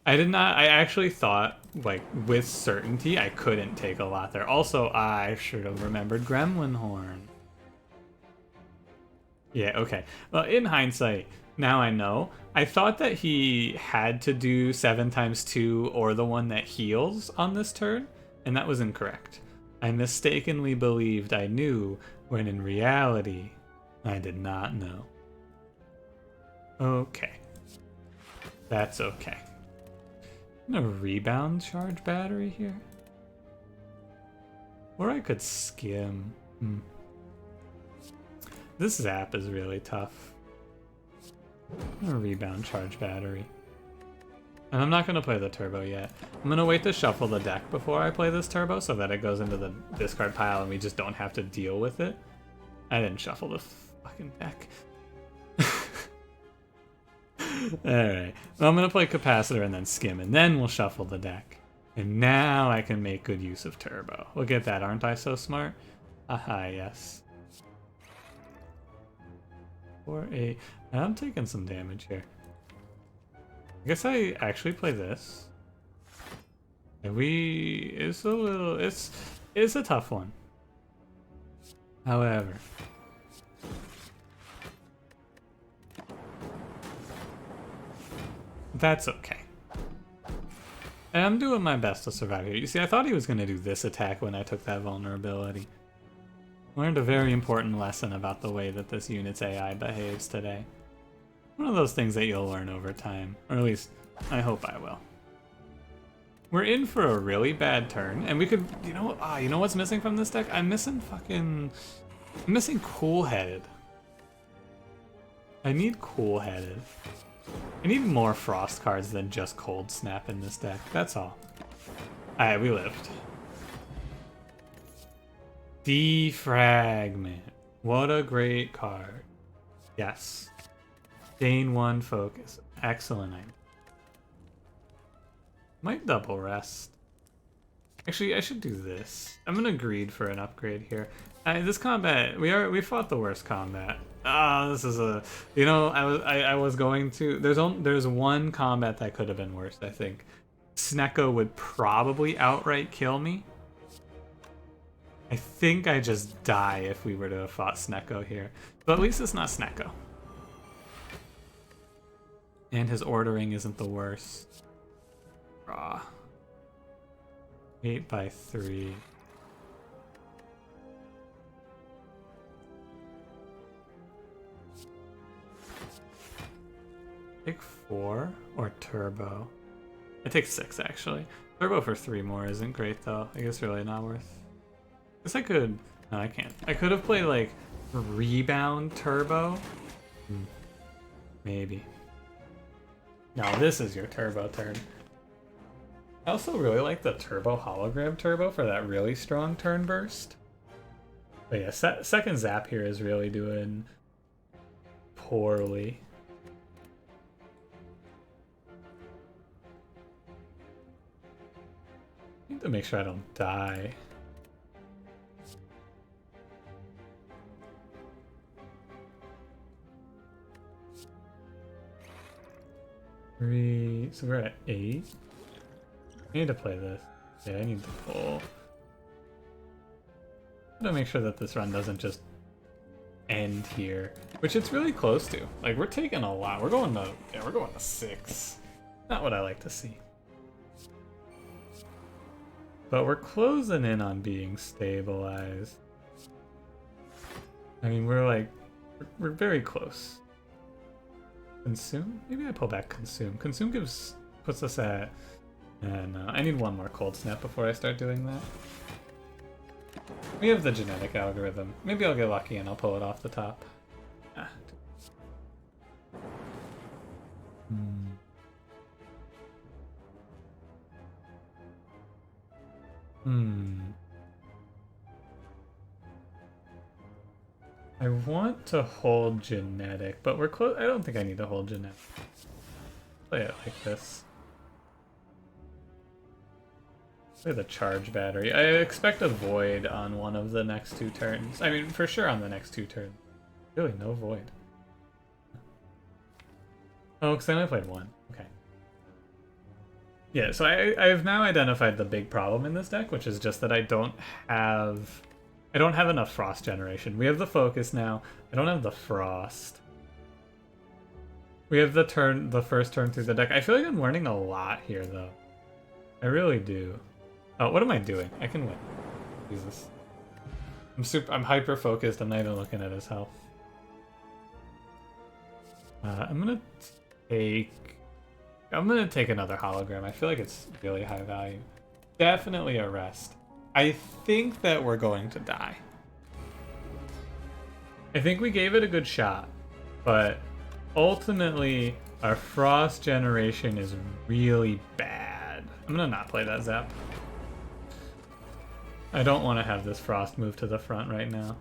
I did not. I actually thought, like, with certainty, I couldn't take a lot there. Also, I should have remembered Gremlin Horn. Yeah. Okay. Well, in hindsight, now I know. I thought that he had to do 7 times 2 or the one that heals on this turn, and that was incorrect. I mistakenly believed I knew, when in reality, I did not know. Okay. That's okay. I'm gonna rebound charge battery here. Or I could skim. This zap is really tough. I'm gonna rebound charge battery. And I'm not gonna play the turbo yet. I'm gonna wait to shuffle the deck before I play this turbo so that it goes into the discard pile and we just don't have to deal with it. I didn't shuffle the fucking deck. Alright. Well, I'm gonna play capacitor and then skim, and then we'll shuffle the deck. And now I can make good use of turbo. Look at that, aren't I so smart? Aha, yes. 4-8. I'm taking some damage here. I guess I actually play this. And it's a little, it's a tough one. However, that's okay. And I'm doing my best to survive here. You see, I thought he was going to do this attack when I took that vulnerability. Learned a very important lesson about the way that this unit's AI behaves today. One of those things that you'll learn over time. Or at least, I hope I will. We're in for a really bad turn, and we could, you know what's missing from this deck? I'm missing Cool-Headed. I need Cool-Headed. I need more Frost cards than just Cold Snap in this deck, that's all. Alright, we lived. Defragment. What a great card. Yes. Gain 1 focus. Excellent idea. Might double rest. Actually, I should do this. I'm gonna greed for an upgrade here. This combat, we fought the worst combat. This is a, I was going to. There's one combat that could have been worse. I think Snecko would probably outright kill me. I think I just die if we were to have fought Snecko here. But at least it's not Snecko. And his ordering isn't the worst. Raw. 8/3. Take 4 or turbo? I take 6 actually. Turbo for 3 more isn't great though. I guess really not worth. I guess I could. No, I can't. I could have played like rebound turbo. Maybe. No, this is your turbo turn. I also really like the turbo hologram turbo for that really strong turn burst. But yeah, second zap here is really doing poorly. I need to make sure I don't die. So we're at 8. I need to play this. Yeah, I need to pull. I gotta make sure that this run doesn't just end here, which it's really close to. Like, we're taking a lot. We're going to 6. Not what I like to see. but we're closing in on being stabilized. I mean, we're very close. Consume? Maybe I pull back Consume. Consume puts us at... And I need one more Cold Snap before I start doing that. We have the genetic algorithm. Maybe I'll get lucky and I'll pull it off the top. Ah. I want to hold genetic, but we're close. I don't think I need to hold genetic. Play it like this. Play the charge battery. I expect a void on one of the next 2 turns. I mean, for sure on the next 2 turns. Really, no void. Oh, because I only played 1. Okay. Yeah, so I've now identified the big problem in this deck, which is just that I don't have enough frost generation. We have the focus now. I don't have the frost. We have the first turn through the deck. I feel like I'm learning a lot here, though. I really do. Oh, what am I doing? I can win. Jesus. I'm hyper focused. I'm not even looking at his health. I'm gonna take another hologram. I feel like it's really high value. Definitely a rest. I think that we're going to die. I think we gave it a good shot, but ultimately our frost generation is really bad. I'm gonna not play that zap. I don't want to have this frost move to the front right now.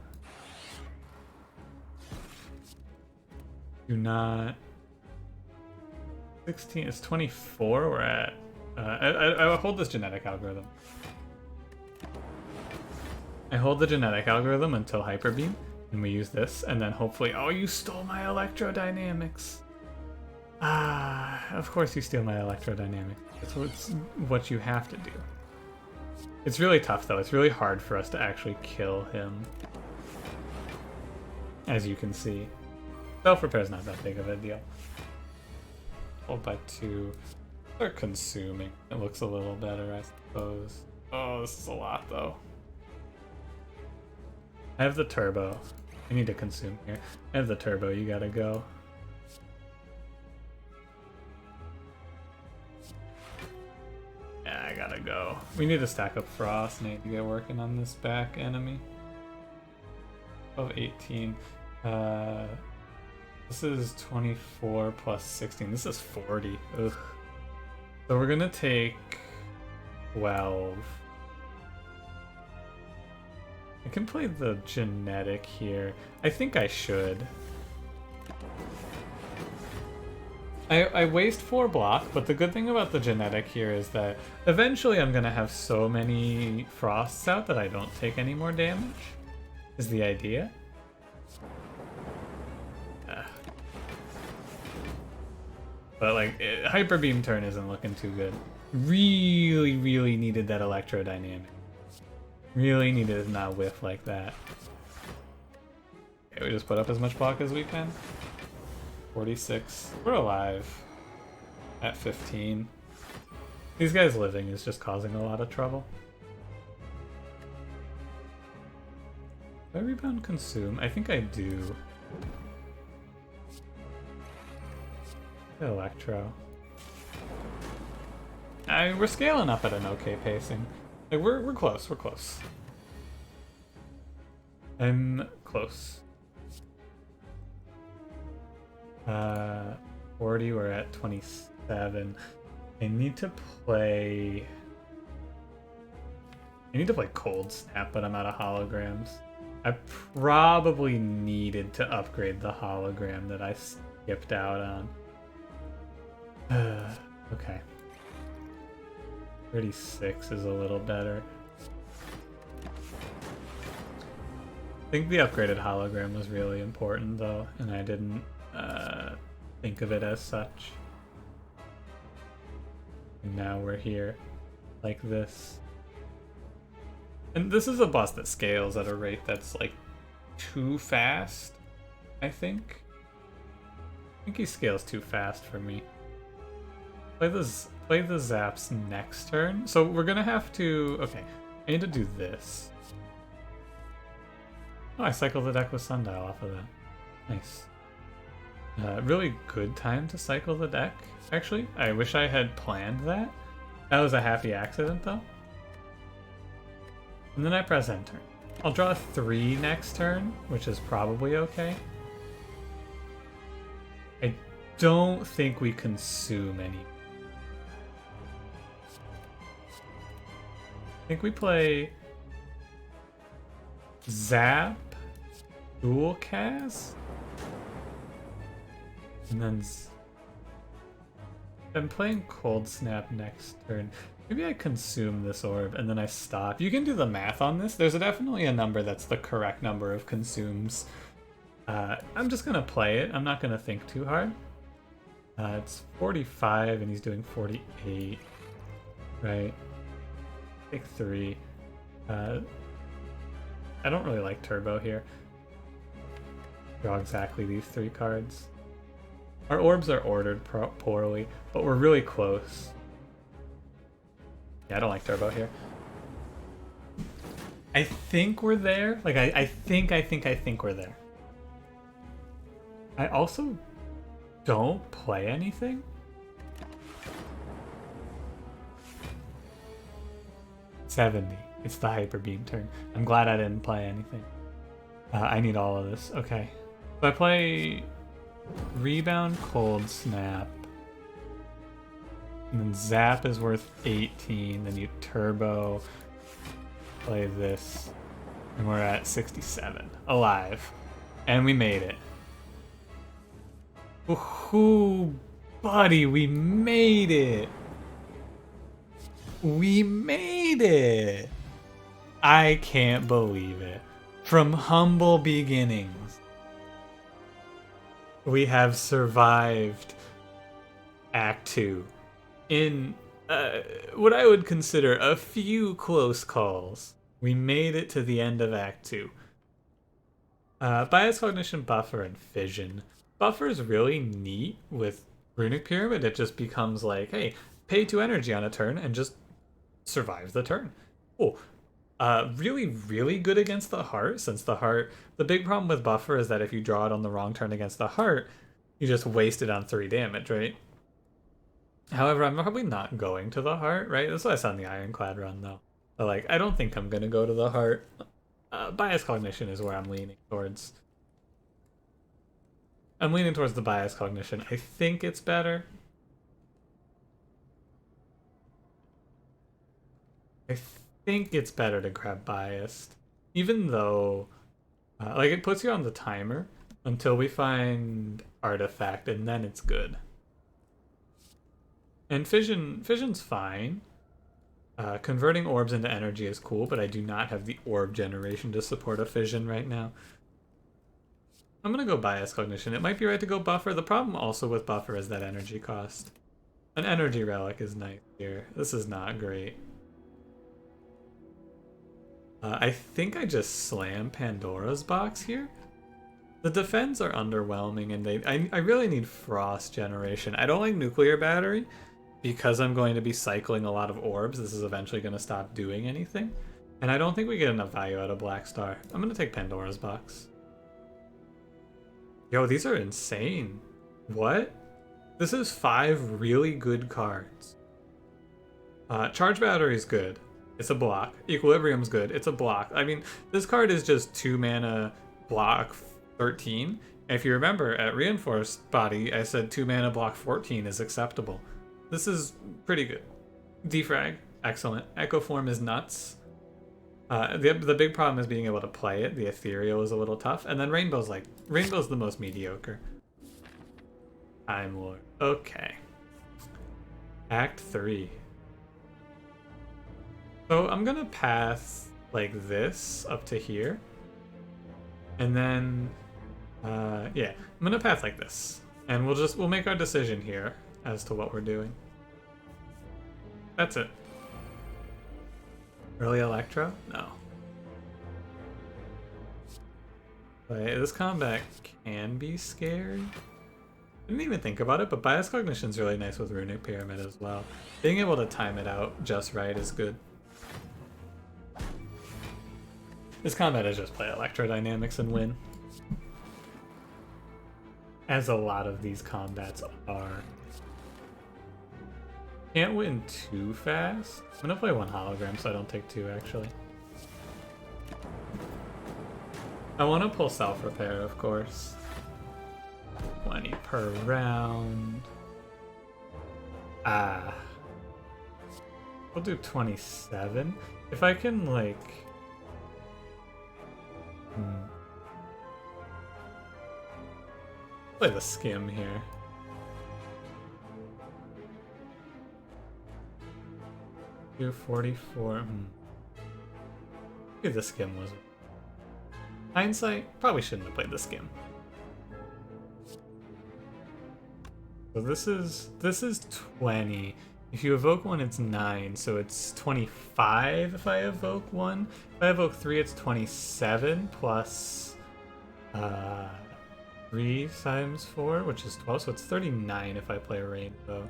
Do not... 16 is 24. We're at... I will hold this genetic algorithm. I hold the genetic algorithm until Hyper Beam, and we use this, and then hopefully... Oh, you stole my electrodynamics! Ah, of course you steal my electrodynamics. That's what you have to do. It's really tough, though. It's really hard for us to actually kill him. As you can see. Self-repair is not that big of a deal. Hold by 2. Start consuming. It looks a little better, I suppose. Oh, this is a lot, though. I have the turbo. I need to consume here. I have the turbo. You gotta go. Yeah, I gotta go. We need to stack up frost. Need to get working on this back enemy. Of 18. This is 24 plus 16. This is 40. Ugh. So we're gonna take 12. I can play the genetic here. I think I should. I waste 4 block, but the good thing about the genetic here is that eventually I'm gonna have so many frosts out that I don't take any more damage, is the idea. But like, Hyper Beam turn isn't looking too good. Really, really needed that electrodynamic. Really needed to not whiff like that. Okay, we just put up as much block as we can. 46. We're alive. At 15. These guys living is just causing a lot of trouble. Do I rebound consume? I think I do. Electro. I mean, we're scaling up at an okay pacing. Like, we're close, we're close. I'm close. 40, we're at 27. I need to play Cold Snap, but I'm out of holograms. I probably needed to upgrade the hologram that I skipped out on. Okay. 36 is a little better. I think the upgraded hologram was really important, though, and I didn't think of it as such. And now we're here, like this. And this is a boss that scales at a rate that's, like, too fast, I think. I think he scales too fast for me. Play the zaps next turn. So we're gonna have to. Okay, I need to do this. Oh, I cycled the deck with Sundial off of that. Nice. Really good time to cycle the deck, actually. I wish I had planned that. That was a happy accident, though. And then I press enter. I'll draw 3 next turn, which is probably okay. I don't think we consume any. I think we play Zap, Dual Cast, and then I'm playing Cold Snap next turn. Maybe I consume this orb and then I stop. You can do the math on this. There's definitely a number that's the correct number of consumes. I'm just gonna play it. I'm not gonna think too hard. It's 45 and he's doing 48, right? Take 3. I don't really like Turbo here. Draw exactly these 3 cards. Our orbs are ordered poorly, but we're really close. Yeah, I don't like Turbo here. I think we're there. Like, I think we're there. I also don't play anything. $70. It's the Hyper Beam turn. I'm glad I didn't play anything. I need all of this. Okay. So I play Rebound, Cold Snap. And then Zap is worth 18. Then you Turbo. Play this. And we're at 67. Alive. And we made it. Woohoo! Buddy, we made it! We made it! I can't believe it. From humble beginnings, we have survived Act 2 in what I would consider a few close calls. We made it to the end of Act 2. Bias Cognition, Buffer, and Fission. Buffer is really neat with Runic Pyramid. It just becomes like, hey, pay 2 energy on a turn and just survive the turn. Oh, really, really good against the heart, since the heart... The big problem with Buffer is that if you draw it on the wrong turn against the heart, you just waste it on 3 damage, right? However, I'm probably not going to the heart, right? That's what I saw in the Ironclad run, though. But, like, I don't think I'm going to go to the heart. Bias Cognition is where I'm leaning towards. I'm leaning towards the Bias Cognition. I think it's better. I think it's better to grab Biased. Even though, like, it puts you on the timer until we find Artifact, and then it's good. And Fission's fine. Converting orbs into energy is cool, but I do not have the orb generation to support a Fission right now. I'm gonna go Bias Cognition. It might be right to go Buffer. The problem also with Buffer is that energy cost. An energy relic is nice here. This is not great. I think I just slam Pandora's Box here. The defense are underwhelming, and I really need Frost generation. I don't like Nuclear Battery because I'm going to be cycling a lot of orbs. This is eventually going to stop doing anything. And I don't think we get enough value out of Black Star. I'm going to take Pandora's Box. Yo, these are insane. What? This is 5 really good cards. Charge Battery is good. It's a block. Equilibrium's good. It's a block. I mean, this card is just 2 mana block 13. And if you remember, at Reinforced Body, I said 2 mana block 14 is acceptable. This is pretty good. Defrag, excellent. Echo Form is nuts. The big problem is being able to play it. The Ethereal is a little tough. And then Rainbow's the most mediocre. Time Lord. Okay. Act 3. So I'm gonna pass like this up to here. And then, yeah, I'm gonna pass like this. And we'll make our decision here as to what we're doing. That's it. Early Electro? No. But this combat can be scary. Didn't even think about it, but Bias Cognition's really nice with Runic Pyramid as well. Being able to time it out just right is good. This combat is just play Electrodynamics and win. As a lot of these combats are. Can't win too fast. I'm gonna play one hologram so I don't take two, actually. I want to pull self-repair, of course. 20 per round. We'll do 27. If I can, like... Play the skim here. Do 44. Maybe the skim was... Hindsight, probably shouldn't have played the skim. So this is 20. If you evoke one, it's 9, so it's 25 if I evoke one. If I evoke 3, it's 27 plus 3 times 4, which is 12, so it's 39 if I play a rainbow.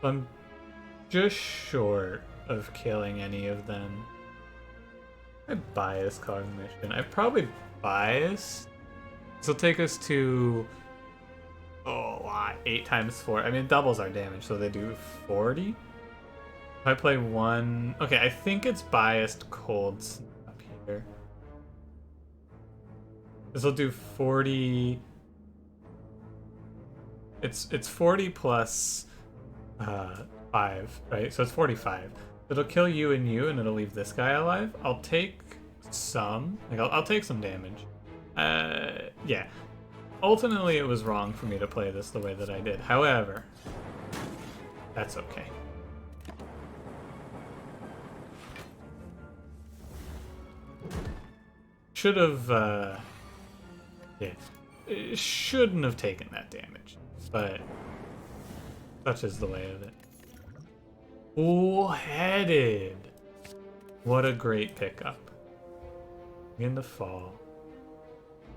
So I'm just short of killing any of them. I bias cognition. I probably bias. This will take us to 8 times 4. I mean, it doubles our damage, so they do 40. If I play one, okay, I think it's biased cold snap here. This will do 40. It's 40 plus 5, right? So it's 45. It'll kill you and you, and it'll leave this guy alive. I'll take some. Like I'll take some damage. Yeah. Ultimately, it was wrong for me to play this the way that I did. However, that's okay. Should have, yeah, shouldn't have taken that damage, but such is the way of it. Full-headed. What a great pickup. Begin to fall.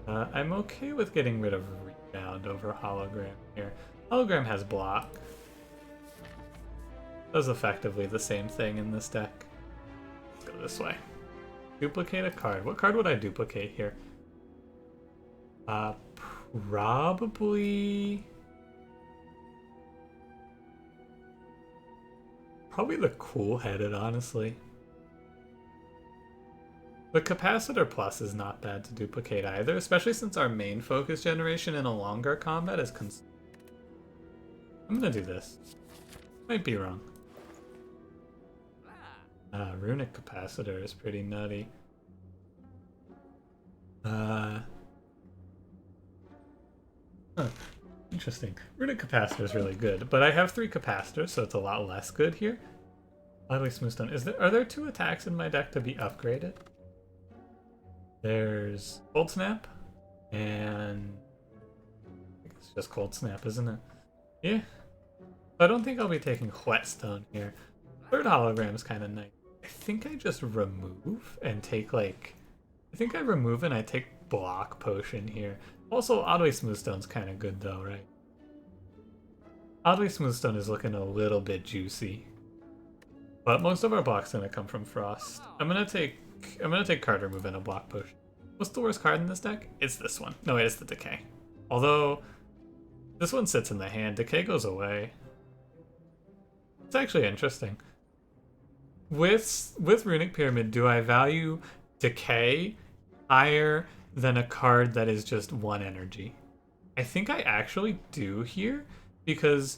I'm okay with getting rid of Rebound over Hologram here. Hologram has block. Does effectively the same thing in this deck. Let's go this way. Duplicate a card. What card would I duplicate here? Probably the cool-headed, honestly. The Capacitor Plus is not bad to duplicate either, especially since our main focus generation in a longer combat is I'm gonna do this. Might be wrong. Runic Capacitor is pretty nutty. Interesting. Runic Capacitor is really good, but I have 3 Capacitors, so it's a lot less good here. Lively Smoothstone. Are there 2 attacks in my deck to be upgraded? There's Cold Snap, and I think it's just Cold Snap, isn't it? Yeah. I don't think I'll be taking Whetstone here. Third hologram is kind of nice. I think I just remove and take like... I think I remove and I take Block Potion here. Also, Oddly Smoothstone's kind of good though, right? Oddly Smoothstone is looking a little bit juicy. But most of our block's gonna come from Frost. I'm gonna take card remove and a Block Potion. What's the worst card in this deck? It's this one. No, it is the Decay. Although, this one sits in the hand. Decay goes away. It's actually interesting. With Runic Pyramid, do I value Decay higher than a card that is just 1 energy? I think I actually do here, because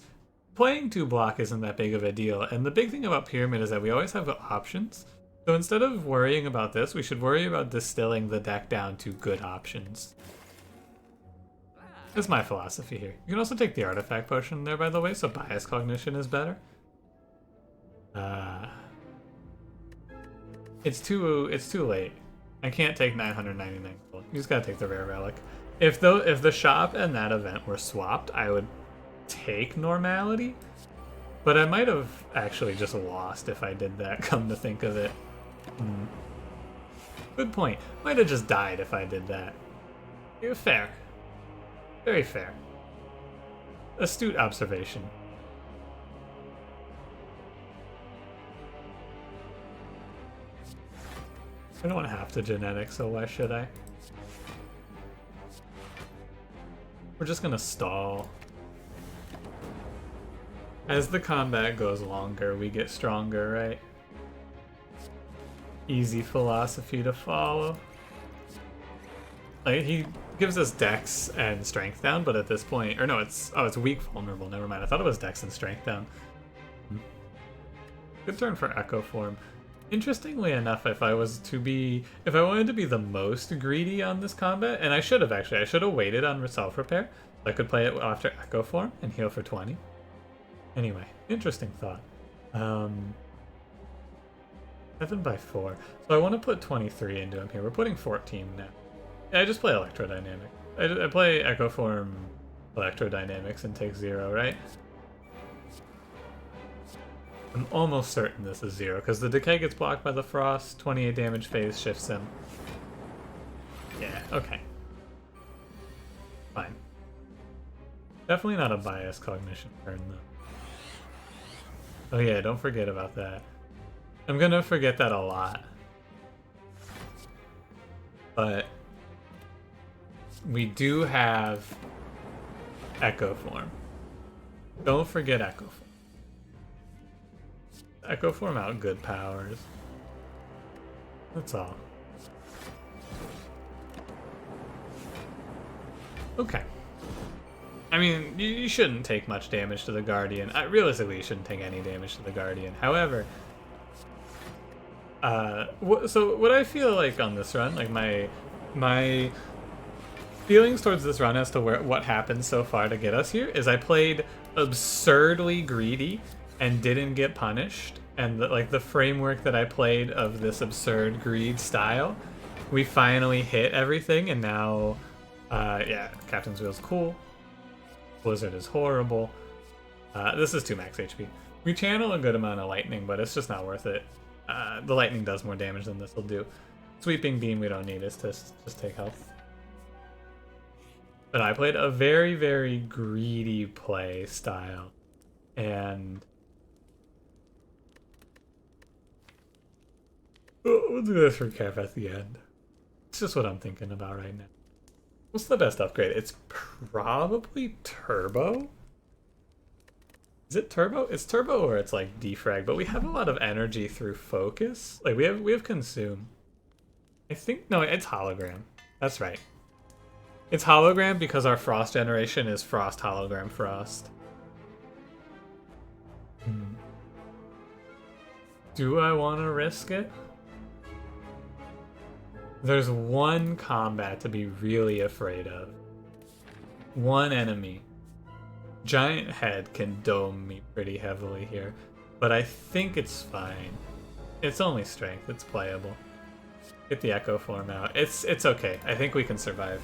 playing 2 block isn't that big of a deal, and the big thing about Pyramid is that we always have options. So instead of worrying about this, we should worry about distilling the deck down to good options. That's my philosophy here. You can also take the Artifact Potion there, by the way, so Bias Cognition is better. It's too late. I can't take 999 gold. You just gotta take the Rare Relic. If the shop and that event were swapped, I would take Normality, but I might have actually just lost if I did that, come to think of it. Good point. Might have just died if I did that. Fair. Very fair. astute observation. I don't have to genetic, so why should I? We're just gonna stall. As the combat goes longer, we get stronger, right? Easy philosophy to follow. Like, he gives us dex and strength down, but at this point, or no, it's weak vulnerable. Never mind. I thought it was dex and strength down. Good turn for Echo Form. Interestingly enough, if I wanted to be the most greedy on this combat, and I should have actually, I should have waited on self repair. So I could play it after Echo Form and heal for 20. Anyway, interesting thought. 7x4. So I want to put 23 into him here. We're putting 14 now. Yeah, I just play Electrodynamic. I play Echo Form Electrodynamics and take 0, right? I'm almost certain this is 0, because the Decay gets blocked by the Frost, 28 damage phase shifts him. Yeah, okay. Fine. Definitely not a bias cognition turn, though. Oh yeah, don't forget about that. I'm gonna forget that a lot. But we do have Echo Form. Don't forget Echo Form. Echo Form out good powers. That's all. Okay. I mean, you shouldn't take much damage to the Guardian. Realistically, you shouldn't take any damage to the Guardian. However, so what I feel like on this run, like my feelings towards this run as to what happened so far to get us here, is I played absurdly greedy and didn't get punished, and the framework that I played of this absurd greed style, we finally hit everything, and now, yeah, Captain's Wheel's cool. Blizzard is horrible. This is 2 max HP. We channel a good amount of lightning, but it's just not worth it. The lightning does more damage than this will do. Sweeping beam we don't need, is to just take health. But I played a very, very greedy play style, and we'll do this for Kev at the end. It's just what I'm thinking about right now. What's the best upgrade? It's probably Turbo. Is it Turbo? It's Turbo or it's like Defrag, but we have a lot of energy through Focus. Like we have Consume. I think no, it's Hologram. That's right. It's Hologram because our Frost generation is Frost Hologram Frost. Do I want to risk it? There's one combat to be really afraid of. One enemy. Giant Head can dome me pretty heavily here, but I think it's fine. It's only strength, it's playable. Get the Echo Form out. It's okay. I think we can survive.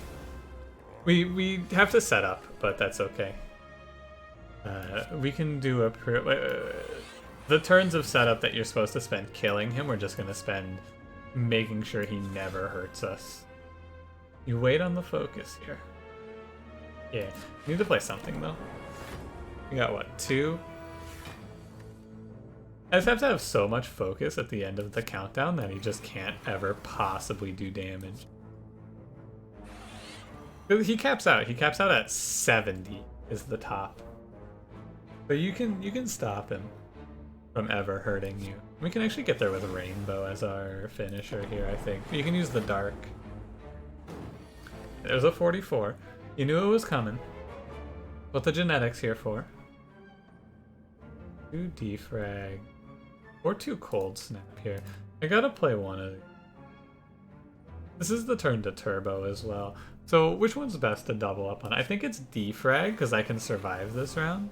We have to set up, but that's okay. We can do the turns of setup that you're supposed to spend killing him, we're just gonna spend making sure he never hurts us. You wait on the focus here. Yeah, you need to play something though. You got what, 2? I just have to have so much focus at the end of the countdown that he just can't ever possibly do damage. He caps out. He caps out at 70 is the top. But you can stop him from ever hurting you. We can actually get there with Rainbow as our finisher here, I think. You can use the Dark. There's a 44. You knew it was coming. What the genetics here for? 2 defrag. Or 2 cold snap here. I gotta play one of these. This is the turn to turbo as well. So which one's best to double up on? I think it's defrag because I can survive this round.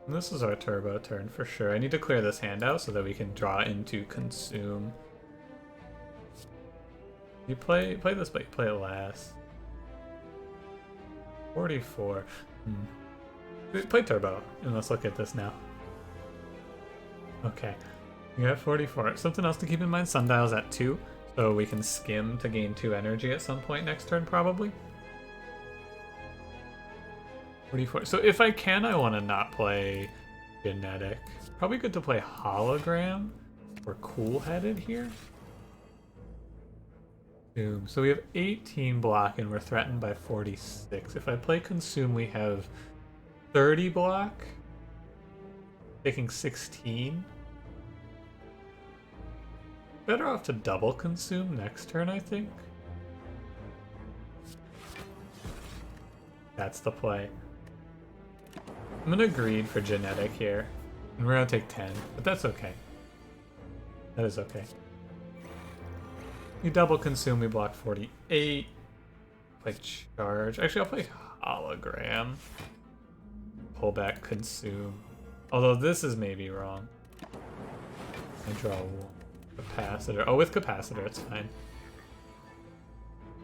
And this is our turbo turn for sure. I need to clear this hand out so that we can draw into consume. You play this, but you play it last. 44. Play turbo, and let's look at this now. Okay, you got 44. Something else to keep in mind, Sundial's at 2, so we can skim to gain 2 energy at some point next turn, probably. 44. So if I can, I want to not play Genetic. Probably good to play Hologram or Cool-Headed here. Consume. So we have 18 block and we're threatened by 46. If I play Consume, we have 30 block. Taking 16. Better off to double Consume next turn, I think. That's the play. I'm gonna greed for Genetic here. And we're gonna take 10, but that's okay. That is okay. You double Consume, we block 48. Play Charge. Actually, I'll play Hologram. Pull back Consume. Although this is maybe wrong. I draw one. Capacitor. Oh, with Capacitor, it's fine.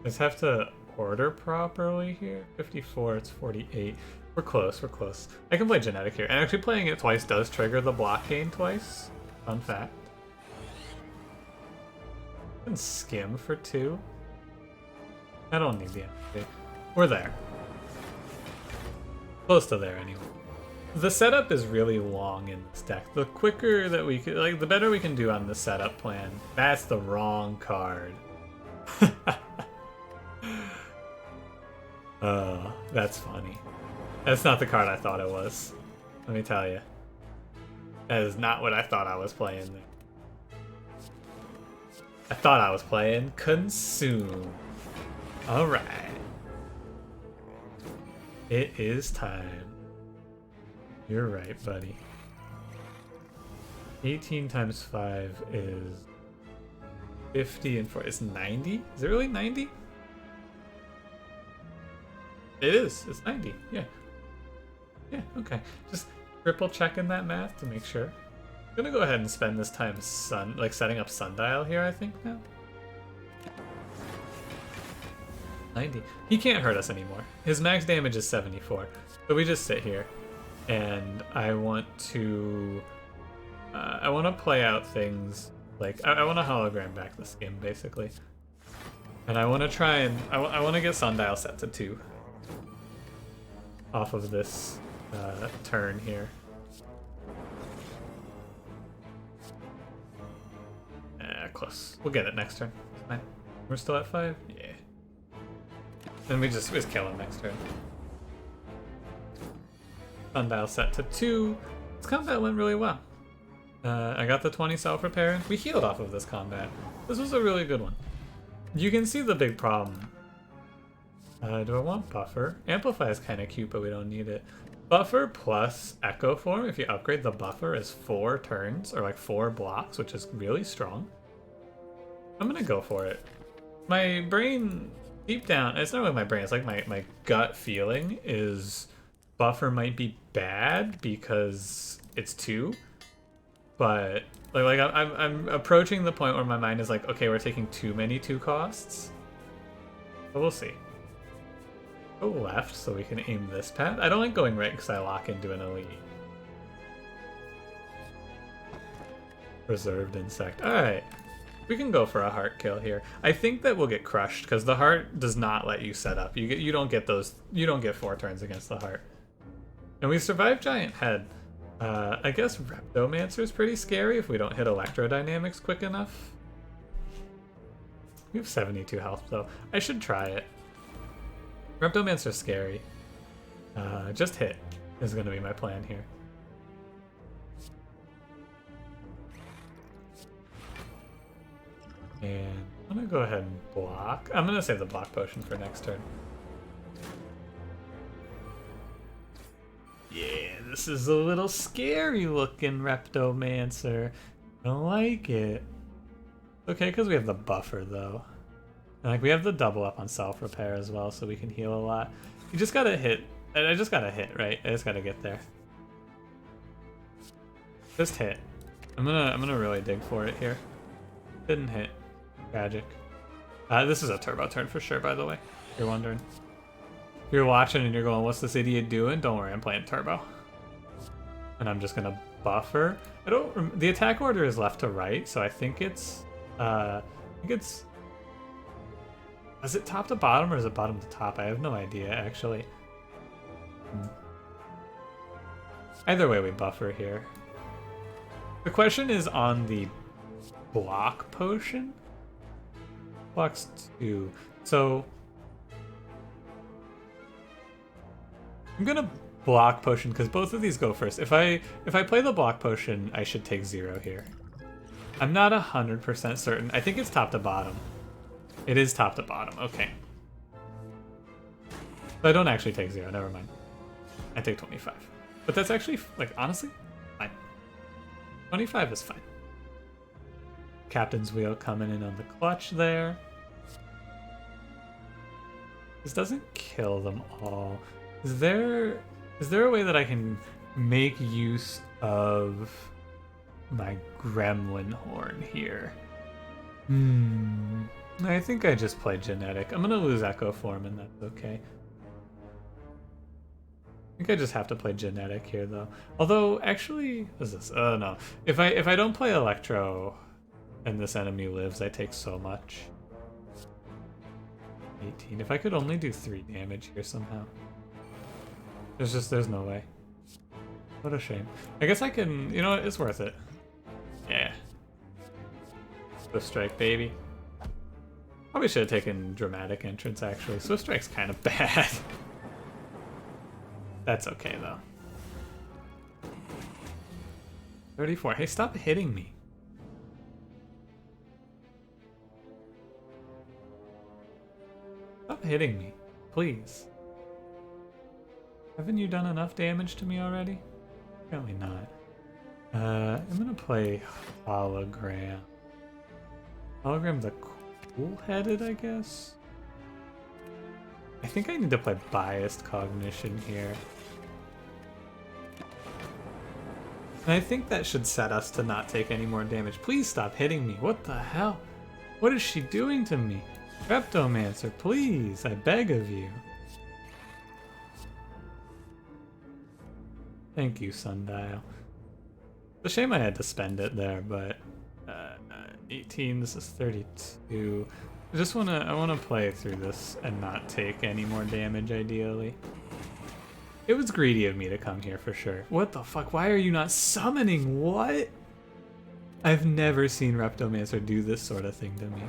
Just have to order properly here. 54, it's 48. We're close, we're close. I can play Genetic here. And actually playing it twice does trigger the block gain twice. Fun fact. I can skim for 2. I don't need the energy. We're there. Close to there anyway. The setup is really long in this deck. The quicker that we can, like, the better we can do on the setup plan. That's the wrong card. That's funny. That's not the card I thought it was. Let me tell you. That is not what I thought I was playing there. I thought I was playing Consume. Alright. It is time. You're right, buddy. 18 times 5 is 50 and 4. It's 90? Is it really 90? It is. It's 90. Yeah. Yeah, okay. Just triple checking that math to make sure. I'm gonna go ahead and spend this time setting up Sundial here, I think, now. 90. He can't hurt us anymore. His max damage is 74. So we just sit here. And I want to play out things like I want to hologram back this game basically, and I want to try and I want to get Sundial set to 2 off of this turn here. Close. We'll get it next turn. Fine. We're still at 5. Yeah. Then we just kill him next turn. Sundial set to 2. This combat went really well. I got the 20 self-repair. We healed off of this combat. This was a really good one. You can see the big problem. Do I want Buffer? Amplify is kind of cute, but we don't need it. Buffer plus Echo Form, if you upgrade the Buffer, is 4 turns, or like 4 blocks, which is really strong. I'm gonna go for it. My brain, deep down, it's not really my brain, it's like my gut feeling is Buffer might be bad because it's 2, but I'm approaching the point where my mind is like, okay, we're taking too many 2 costs. But we'll see. Go left so we can aim this path. I don't like going right because I lock into an elite. Reserved insect. Alright. We can go for a heart kill here. I think that we'll get crushed because the heart does not let you set up. You don't get 4 turns against the heart. And we survived Giant Head. I guess Reptomancer is pretty scary if we don't hit Electrodynamics quick enough. We have 72 health though. I should try it. Reptomancer's scary. Just hit is going to be my plan here. And I'm going to go ahead and block. I'm going to save the block potion for next turn. Yeah, this is a little scary looking Reptomancer. I don't like it. Okay, because we have the buffer though. And like we have the double up on self-repair as well, so we can heal a lot. You just gotta hit. I just gotta hit, right? I just gotta get there. Just hit. I'm gonna really dig for it here. Didn't hit. Tragic. This is a turbo turn for sure, by the way. If you're wondering. If you're watching and you're going, what's this idiot doing? Don't worry, I'm playing turbo. And I'm just gonna buffer. The attack order is left to right, so I think it's is it top to bottom or is it bottom to top? I have no idea actually. Either way, we buffer here. The question is on the block potion. Blocks 2. So I'm gonna block potion because both of these go first. If I play the block potion, I should take 0 here. I'm not 100% certain. I think it's top to bottom. It is top to bottom. Okay. So I don't actually take 0. Never mind. I take 25. But that's actually, like, honestly, fine. 25 is fine. Captain's wheel coming in on the clutch there. This doesn't kill them all. Is there a way that I can make use of my gremlin horn here? I think I just play genetic. I'm gonna lose echo form and that's okay. I think I just have to play genetic here though. Although actually, what is this? Oh no. If I don't play electro and this enemy lives, I take so much. 18. If I could only do 3 damage here somehow. There's no way. What a shame. I guess I can, you know what, it's worth it. Yeah. Swift Strike, baby. Probably should have taken Dramatic Entrance, actually. Swift Strike's kind of bad. That's okay, though. 34. Hey, stop hitting me. Stop hitting me, please. Haven't you done enough damage to me already? Apparently not. I'm gonna play Hologram. Hologram's a cool-headed, I guess? I think I need to play Biased Cognition here. And I think that should set us to not take any more damage. Please stop hitting me. What the hell? What is she doing to me? Reptomancer, please, I beg of you. Thank you, Sundial. It's a shame I had to spend it there, but 18, this is 32. I wanna play through this and not take any more damage, ideally. It was greedy of me to come here for sure. What the fuck? Why are you not summoning? What? I've never seen Reptomancer do this sort of thing to me.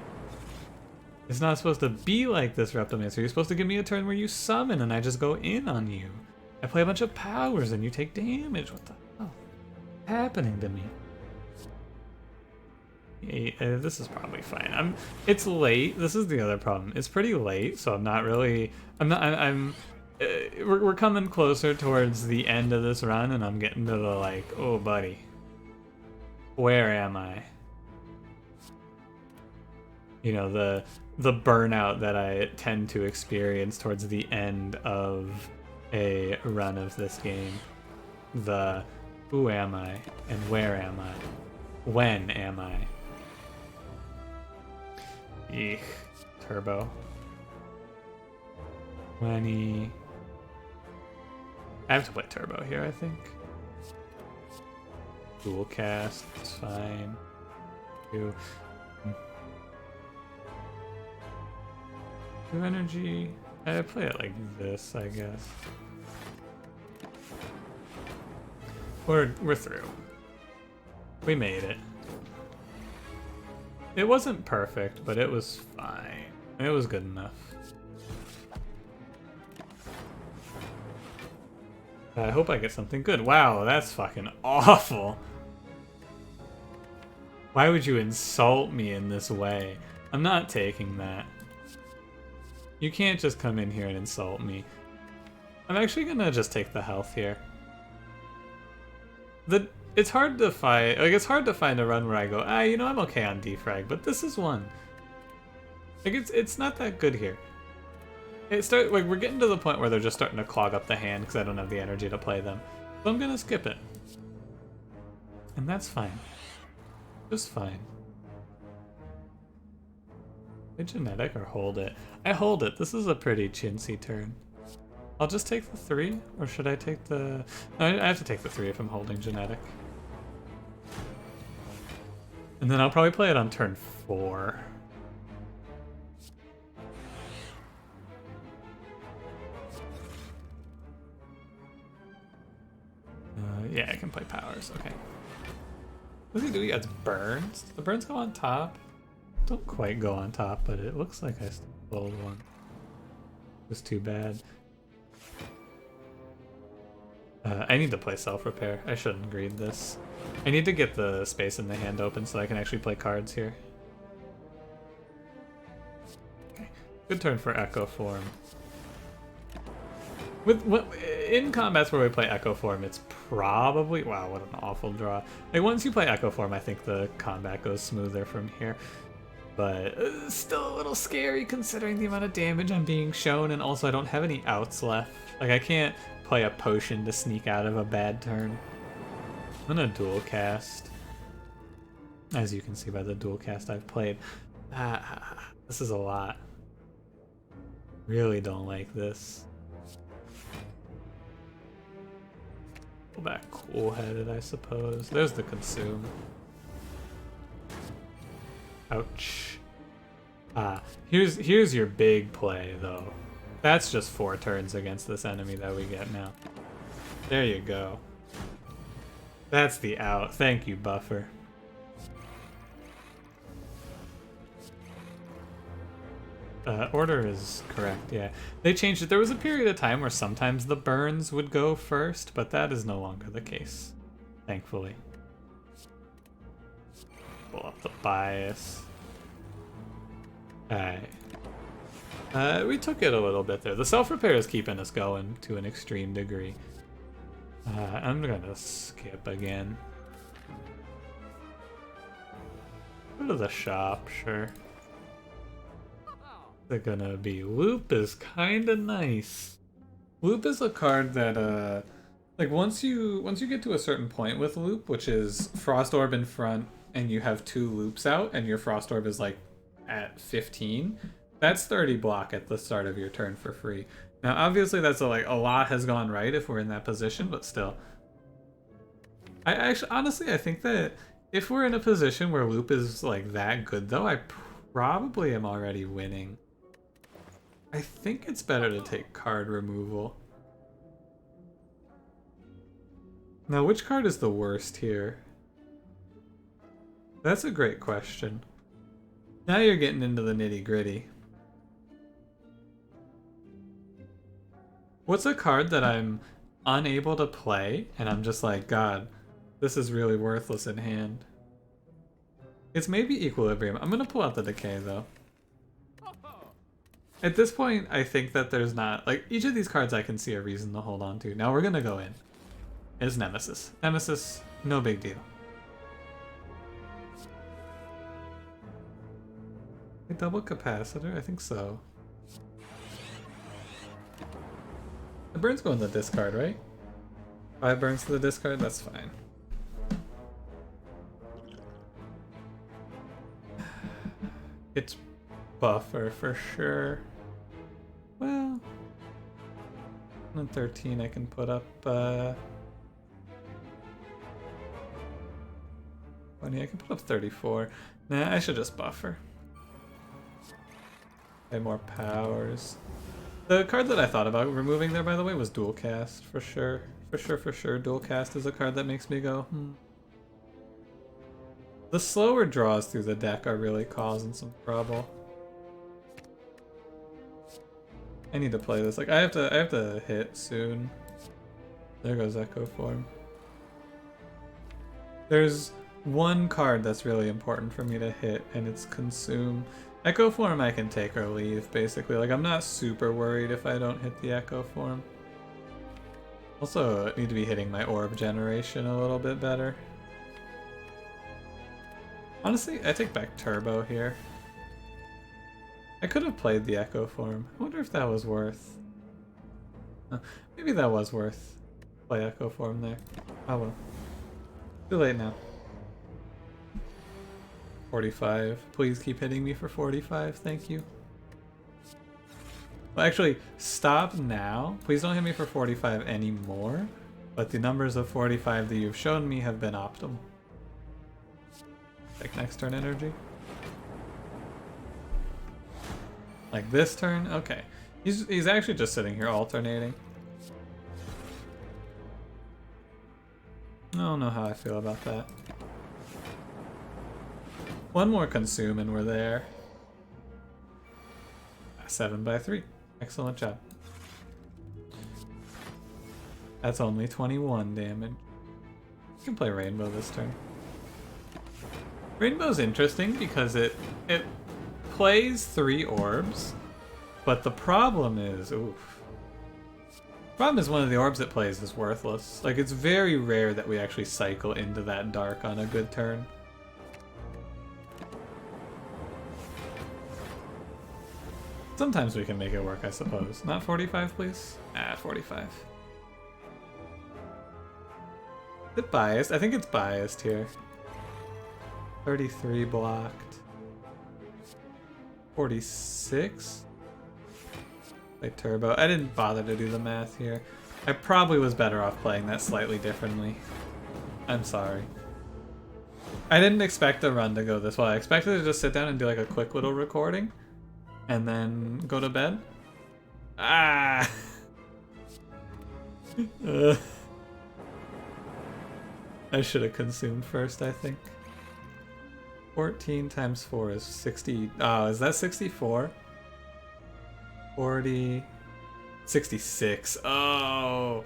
It's not supposed to be like this, Reptomancer. You're supposed to give me a turn where you summon and I just go in on you. I play a bunch of powers and you take damage. What the hell is happening to me? This is probably fine. It's late. This is the other problem. It's pretty late, so I'm not really. We're coming closer towards the end of this run, and I'm getting to the like, oh buddy, where am I? You know, the burnout that I tend to experience towards the end of a run of this game. The who am I and where am I? When am I? Eek. Turbo. 20. I have to play turbo here, I think. Dual cast, it's fine. 2 energy. I play it like this, I guess. We're through. We made it. It wasn't perfect, but it was fine. It was good enough. I hope I get something good. Wow, that's fucking awful. Why would you insult me in this way? I'm not taking that. You can't just come in here and insult me. I'm actually gonna just take the health here. It's hard to find, like, it's hard to find a run where I go, you know, I'm okay on defrag, but this is one. Like, it's not that good here. Like, we're getting to the point where they're just starting to clog up the hand because I don't have the energy to play them. So I'm gonna skip it. And that's fine. Just fine. Play genetic or hold it? I hold it. This is a pretty chintzy turn. I'll just take the 3, or should I take the... No, I have to take the 3 if I'm holding genetic. And then I'll probably play it on turn 4. Yeah, I can play powers. Okay. What does he do? He adds burns. The burns go on top. Don't quite go on top, but it looks like I still pulled one. It was too bad. I need to play self-repair. I shouldn't greed this. I need to get the space in the hand open so I can actually play cards here. Okay. Good turn for Echo Form. In combats where we play Echo Form, it's probably... Wow, what an awful draw. Like, once you play Echo Form, I think the combat goes smoother from here. But still a little scary considering the amount of damage I'm being shown, and also I don't have any outs left. Like, I can't play a potion to sneak out of a bad turn. I'm gonna dual cast. As you can see by the dual cast I've played. This is a lot. Really don't like this. Go back cool-headed, I suppose. There's the consume. Ouch. Here's your big play, though. That's just 4 turns against this enemy that we get now. There you go. That's the out. Thank you, buffer. Order is correct, yeah. They changed it. There was a period of time where sometimes the burns would go first, but that is no longer the case, thankfully. Pull up the bias. Alright. We took it a little bit there. The self-repair is keeping us going to an extreme degree. I'm gonna skip again. Go to the shop, sure. They're gonna be Loop is kinda nice. Loop is a card that like once you get to a certain point with Loop, which is Frost Orb in front and you have 2 loops out and your Frost Orb is like at 15, that's 30 block at the start of your turn for free. Now obviously that's a lot has gone right if we're in that position, but still. I actually honestly I think that if we're in a position where Loop is like that good though, I probably am already winning. I think it's better to take card removal. Now, which card is the worst here? That's a great question. Now you're getting into the nitty-gritty. What's a card that I'm unable to play, and I'm just like, God, this is really worthless in hand? It's maybe Equilibrium. I'm gonna pull out the Decay, though. At this point, I think that there's not... Like, each of these cards I can see a reason to hold on to. Now we're gonna go in. It's Nemesis. Nemesis, no big deal. A double capacitor? I think so. The burns go in the discard, right? 5 burns to the discard? That's fine. It's buffer for sure. Well, on 13 I can put up 20, I can put up 34. Nah, I should just buffer. Have more powers. The card that I thought about removing there, by the way, was Dual Cast, for sure. For sure, Dual Cast is a card that makes me go, The slower draws through the deck are really causing some trouble. I need to play this. Like I have to hit soon. There goes Echo Form. There's one card that's really important for me to hit, and it's Consume. Echo Form I can take or leave, basically. Like I'm not super worried if I don't hit the Echo Form. Also, I need to be hitting my orb generation a little bit better. Honestly, I take back Turbo here. I could have played the Echo Form. I wonder if that was worth... maybe that was worth play Echo Form there. Oh well. Too late now. 45. Please keep hitting me for 45, thank you. Well, actually, stop now. Please don't hit me for 45 anymore. But the numbers of 45 that you've shown me have been optimal. Take next turn energy. Like this turn? Okay. He's actually just sitting here alternating. don't know how I feel about that. One more consume and we're there. 7/3. Excellent job. That's only 21 damage. You can play Rainbow this turn. Rainbow's interesting because it plays 3 orbs, but the problem is, problem is one of the orbs it plays is worthless. Like, it's very rare that we actually cycle into that dark on a good turn. Sometimes we can make it work, I suppose. Not 45, please? 45. Is it biased? I think it's biased here. 33 blocked. 46? Play turbo. I didn't bother to do the math here. I probably was better off playing that slightly differently. I'm sorry. I didn't expect the run to go this way. I expected to just sit down and do like a quick little recording and then go to bed. Ah! I should have consumed first, I think. 14 times 4 is 60. Oh, is that 64? 40. 66. Oh!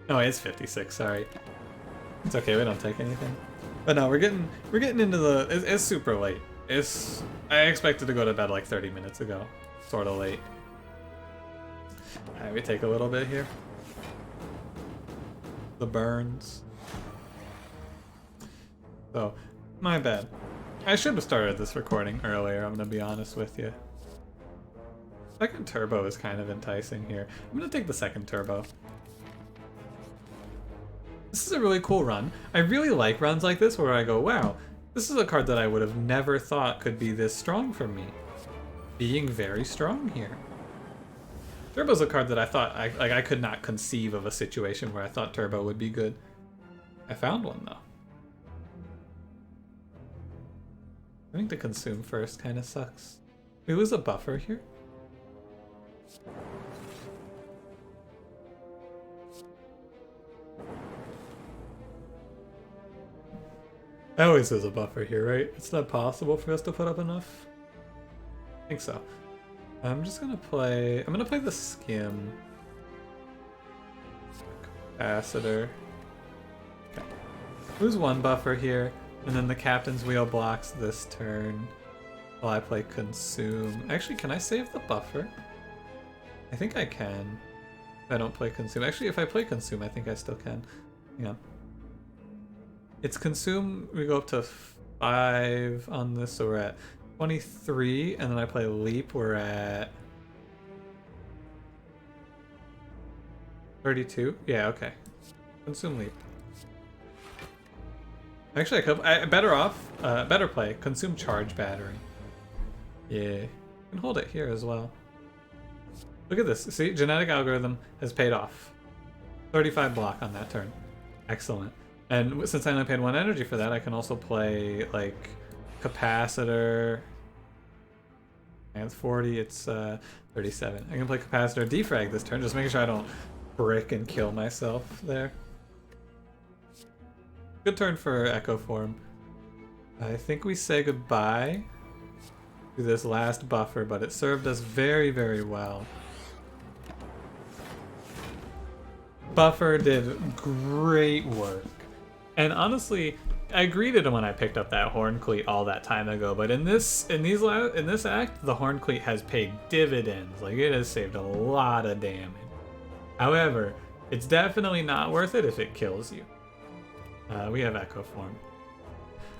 No, it's 56, sorry. It's okay, we don't take anything. But no, we're getting into the... It's super late. I expected to go to bed like 30 minutes ago. Sorta late. Alright, we take a little bit here. The burns. So, my bad. I should have started this recording earlier, I'm gonna be honest with you. Second turbo is kind of enticing here. I'm gonna take the second turbo. This is a really cool run. I really like runs like this where I go, wow, this is a card that I would have never thought could be this strong for me. Being very strong here. Turbo's a card that I thought, I could not conceive of a situation where I thought Turbo would be good. I found one though. I think the consume first kind of sucks. We lose a buffer here. I always lose a buffer here, right? It's not possible for us to put up enough. I think so. I'm gonna play the skim. Capacitor. Okay. Lose one buffer here. And then the captain's wheel blocks this turn while I play consume. Actually, can I save the buffer? I think I can. If I don't play consume. Actually, if I play consume, I think I still can. Yeah. It's consume, we go up to 5 on this, so we're at 23, and then I play leap, we're at 32? Yeah, okay. Consume leap. Actually, better play. Consume charge battery. Yeah. You can hold it here as well. Look at this. See, genetic algorithm has paid off. 35 block on that turn. Excellent. And since I only paid 1 energy for that, I can also play, like, capacitor. And it's 40, it's 37. I can play capacitor defrag this turn, just making sure I don't brick and kill myself there. Good turn for Echo Form. I think we say goodbye to this last buffer, but it served us very, very well. Buffer did great work. And honestly, I greeted him when I picked up that Horn Cleat all that time ago, but in this act, the Horn Cleat has paid dividends. Like, it has saved a lot of damage. However, it's definitely not worth it if it kills you. We have Echo Form.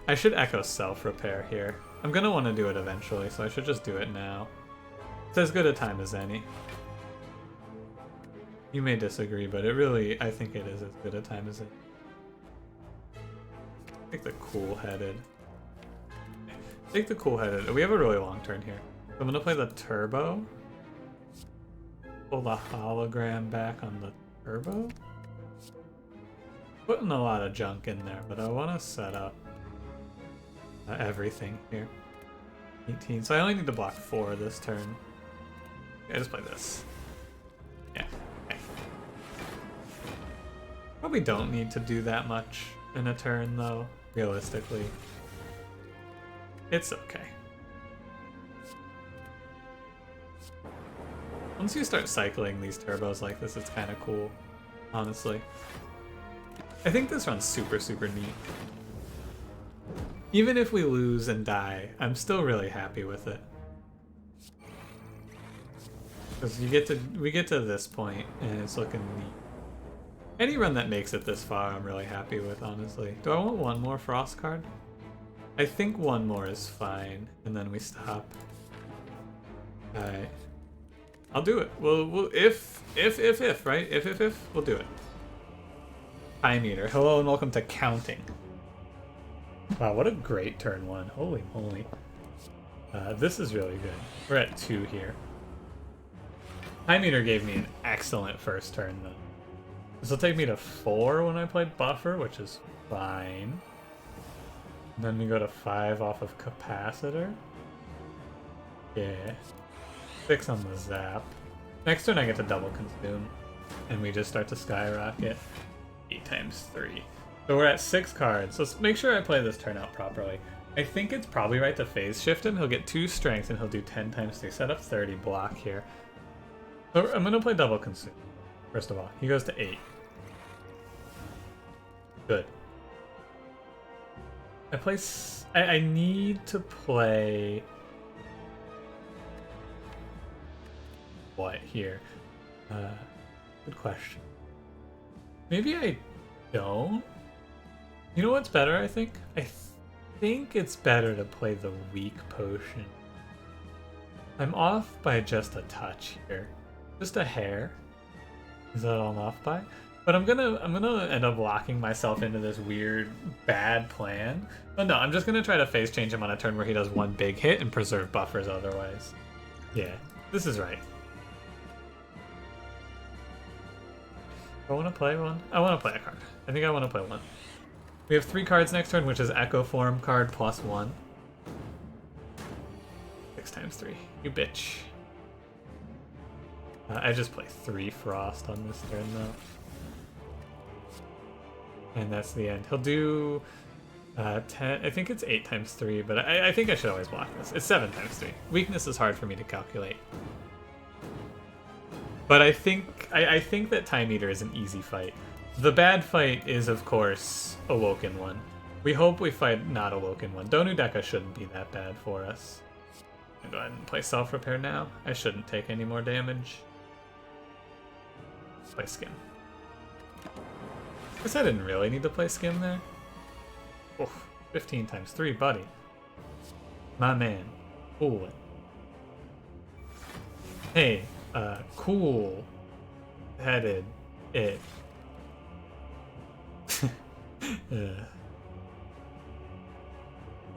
I should Echo Self-Repair here. I'm gonna want to do it eventually, so I should just do it now. It's as good a time as any. You may disagree, but I think it is as good a time as any. Take the Cool-Headed. Take the Cool-Headed. We have a really long turn here. So I'm gonna play the Turbo. Pull the hologram back on the Turbo. Putting a lot of junk in there, but I want to set up everything here. 18, so I only need to block 4 this turn. Yeah, just play this. Yeah, okay. Probably don't need to do that much. in a turn, though, realistically. It's okay. Once you start cycling these turbos like this, it's kind of cool, honestly. I think this run's super, super neat. Even if we lose and die, I'm still really happy with it. Because we get to this point, and it's looking neat. Any run that makes it this far, I'm really happy with, honestly. Do I want one more Frost card? I think one more is fine, and then we stop. Alright. I'll do it. We'll if, right? If, we'll do it. Time Eater. Hello and welcome to Counting. Wow, what a great turn one. Holy moly. This is really good. We're at 2 here. Time Eater gave me an excellent first turn, though. This will take me to 4 when I play Buffer, which is fine. And then we go to 5 off of Capacitor. Yeah. 6 on the Zap. Next turn I get to double Consume. And we just start to skyrocket. 8 times 3. So we're at 6 cards. Let's make sure I play this turn out properly. I think it's probably right to phase shift him. He'll get 2 strength and he'll do 10 times 3. Set up 30 block here. So I'm going to play double Consume. First of all, he goes to 8. Good. I need to play... what here? Good question. Maybe I don't? You know what's better, I think? I think it's better to play the weak potion. I'm off by just a touch here. Just a hair. Is that all I'm off by? But I'm gonna end up locking myself into this weird bad plan. But no, I'm just gonna try to phase change him on a turn where he does one big hit and preserve buffers otherwise. Yeah, this is right. I want to play one. I want to play a card. I think I want to play one. We have 3 cards next turn, which is Echo Form card plus 1. 6 times 3. You bitch. I just play 3 Frost on this turn, though. And that's the end. He'll do 10. I think it's 8 times 3, but I think I should always block this. It's 7 times 3. Weakness is hard for me to calculate. But I think that Time Eater is an easy fight. The bad fight is, of course, Awoken one. We hope we fight not Awoken one. Donu Deka shouldn't be that bad for us. I'll go ahead and play Self-Repair now. I shouldn't take any more damage. Play Skim. Guess I didn't really need to play Skim there. Oof, 15 times 3, buddy. My man. Cool. Hey, cool headed it.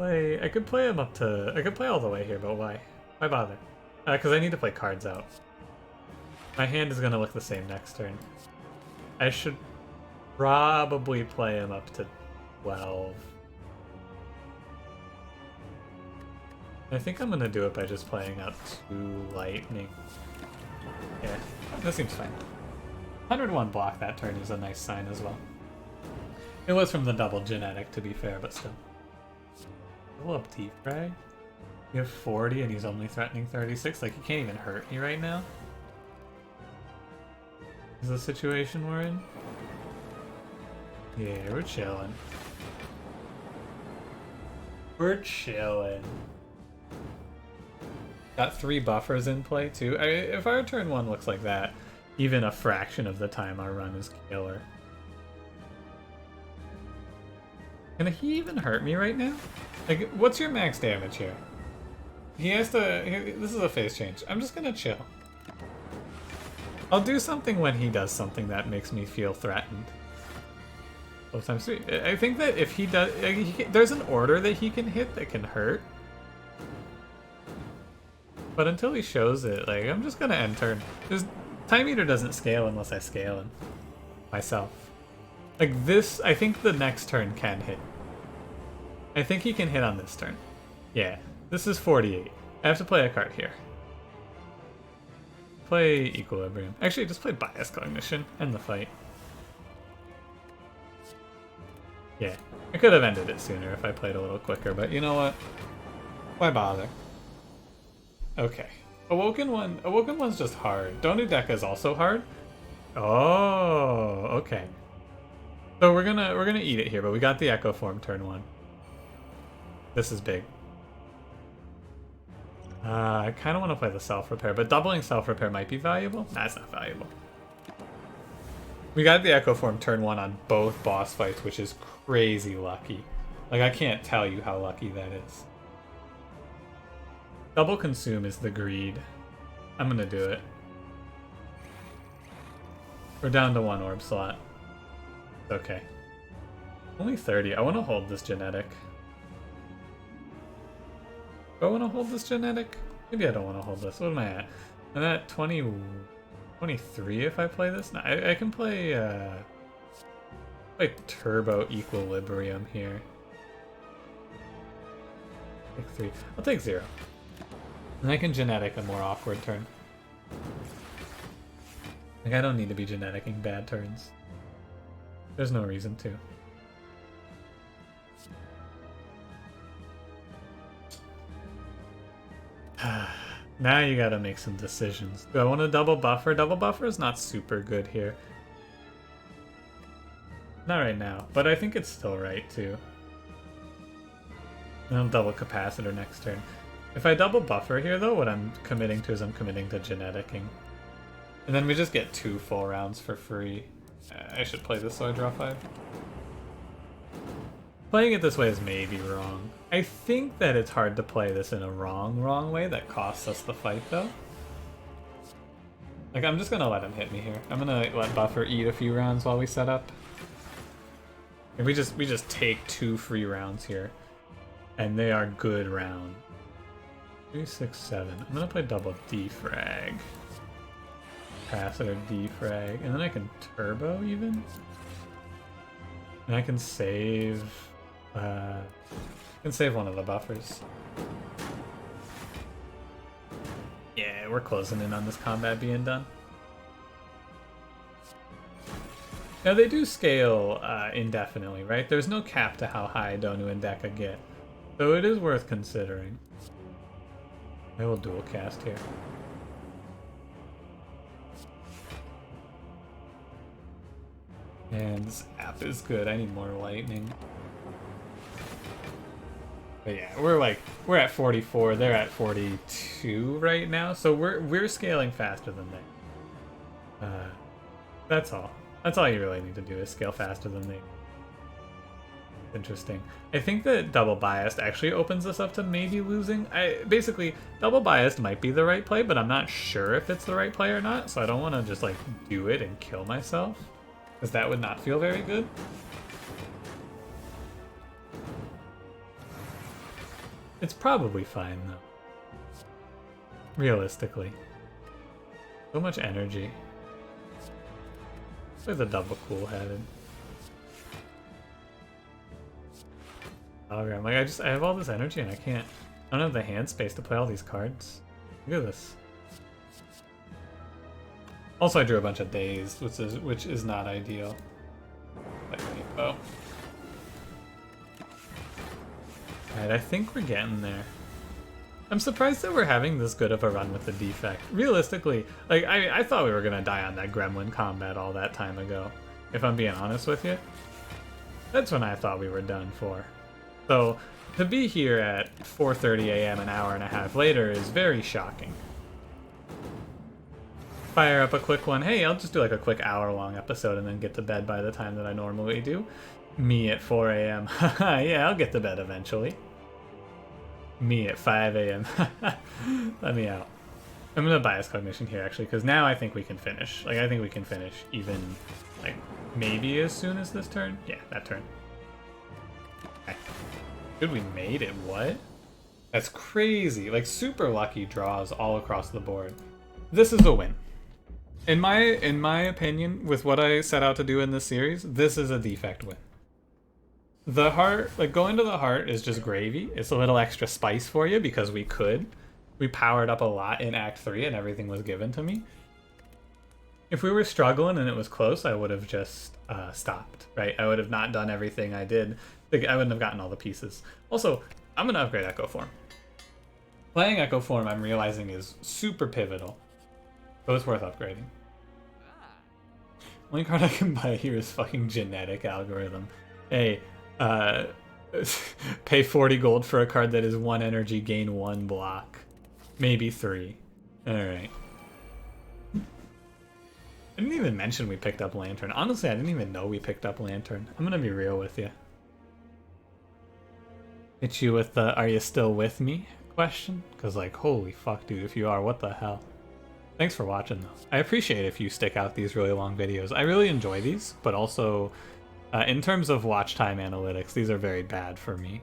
I could play him up to... I could play all the way here, but why? Why bother? Because I need to play cards out. My hand is going to look the same next turn. I should probably play him up to 12. I think I'm going to do it by just playing out 2 Lightning. Yeah, that seems fine. 101 block that turn is a nice sign as well. It was from the double genetic, to be fair, but still. Level up Defrag. You have 40 and he's only threatening 36. Like, he can't even hurt me right now. Is the situation we're in? Yeah, we're chilling. We're chilling. Got 3 buffers in play too. If our turn 1 looks like that, even a fraction of the time our run is killer. Can he even hurt me right now? Like, what's your max damage here? He has to... This is a phase change. I'm just gonna chill. I'll do something when he does something that makes me feel threatened. 12 times 3. I think that if he does... there's an order that he can hit that can hurt. But until he shows it, like, I'm just gonna end turn. Time Eater doesn't scale unless I scale him myself. Like this, I think the next turn can hit. I think he can hit on this turn. Yeah, this is 48. I have to play a card here. Play Equilibrium. Actually, just play Bias Cognition. End the fight. Yeah, I could have ended it sooner if I played a little quicker, but you know what? Why bother? Okay. Awoken one's just hard. Donu Deka is also hard. Oh, okay. So we're gonna eat it here, but we got the Echo Form turn 1. This is big. I kind of want to play the self-repair, but doubling self-repair might be valuable. Nah, it's not valuable. We got the Echo Form turn 1 on both boss fights, which is crazy lucky. Like, I can't tell you how lucky that is. Double Consume is the greed. I'm gonna do it. We're down to 1 orb slot. Okay. Only 30. I want to hold this genetic. Do I want to hold this genetic? Maybe I don't want to hold this. What am I at? I'm at 23 if I play this? No, I can play, Turbo Equilibrium here. Take 3. I'll take 0. And I can genetic a more awkward turn. Like, I don't need to be geneticing bad turns. There's no reason to. Now you gotta make some decisions. Do I want to double buffer? Double buffer is not super good here. Not right now, but I think it's still right too. I'll double capacitor next turn. If I double buffer here though, what I'm committing to is I'm committing to geneticking. And then we just get 2 full rounds for free. I should play this so I draw 5. Playing it this way is maybe wrong. I think that it's hard to play this in a wrong way that costs us the fight though. Like, I'm just gonna let him hit me here. I'm gonna let Buffer eat a few rounds while we set up. And we just take 2 free rounds here. And they are good rounds. 3, 6, 7. I'm gonna play double defrag. Capacitor defrag. And then I can turbo even. And I can save one of the buffers. Yeah, we're closing in on this combat being done. Now they do scale indefinitely, right? There's no cap to how high Donu and Deka get. So it is worth considering. I will dual cast here. And this app is good. I need more lightning. But yeah, we're at 44. They're at 42 right now, so we're scaling faster than they. That's all. That's all you really need to do is scale faster than they. Interesting. I think that double biased actually opens us up to maybe losing. Basically double biased might be the right play, but I'm not sure if it's the right play or not. So I don't want to just like do it and kill myself, because that would not feel very good. It's probably fine though. Realistically. So much energy. Play the double cool-headed. I'm like, I have all this energy and I don't have the hand space to play all these cards. Look at this. Also, I drew a bunch of Dazed, which is not ideal. Like rainbow. Alright, I think we're getting there. I'm surprised that we're having this good of a run with the Defect. Realistically, like, I thought we were gonna die on that Gremlin combat all that time ago. If I'm being honest with you. That's when I thought we were done for. So, to be here at 4:30 a.m. an hour and a half later is very shocking. Fire up a quick one. Hey, I'll just do like a quick hour-long episode and then get to bed by the time that I normally do. Me at 4 a.m. Yeah, I'll get to bed eventually. Me at 5 a.m. Let me out. I'm gonna bias cognition here actually, because now I think we can finish. Like, I think we can finish even, like, maybe as soon as this turn. Yeah, that turn. Okay. Dude, we made it. What? That's crazy. Like, super lucky draws all across the board. This is a win. In my opinion, with what I set out to do in this series, this is a Defect win. The heart, like, going to the heart is just gravy. It's a little extra spice for you because we could. We powered up a lot in Act 3 and everything was given to me. If we were struggling and it was close, I would have just stopped, right? I would have not done everything I did. I wouldn't have gotten all the pieces. Also, I'm going to upgrade Echo Form. Playing Echo Form, I'm realizing, is super pivotal. So it's worth upgrading. Only card I can buy here is fucking Genetic Algorithm. Hey, pay 40 gold for a card that is 1 energy, gain 1 block. Maybe 3. Alright. I didn't even mention we picked up Lantern. Honestly, I didn't even know we picked up Lantern. I'm gonna be real with you. Hit you with the "Are you still with me?" question? Because, like, holy fuck, dude, if you are, what the hell? Thanks for watching, though. I appreciate if you stick out these really long videos. I really enjoy these, but also, in terms of watch time analytics, these are very bad for me.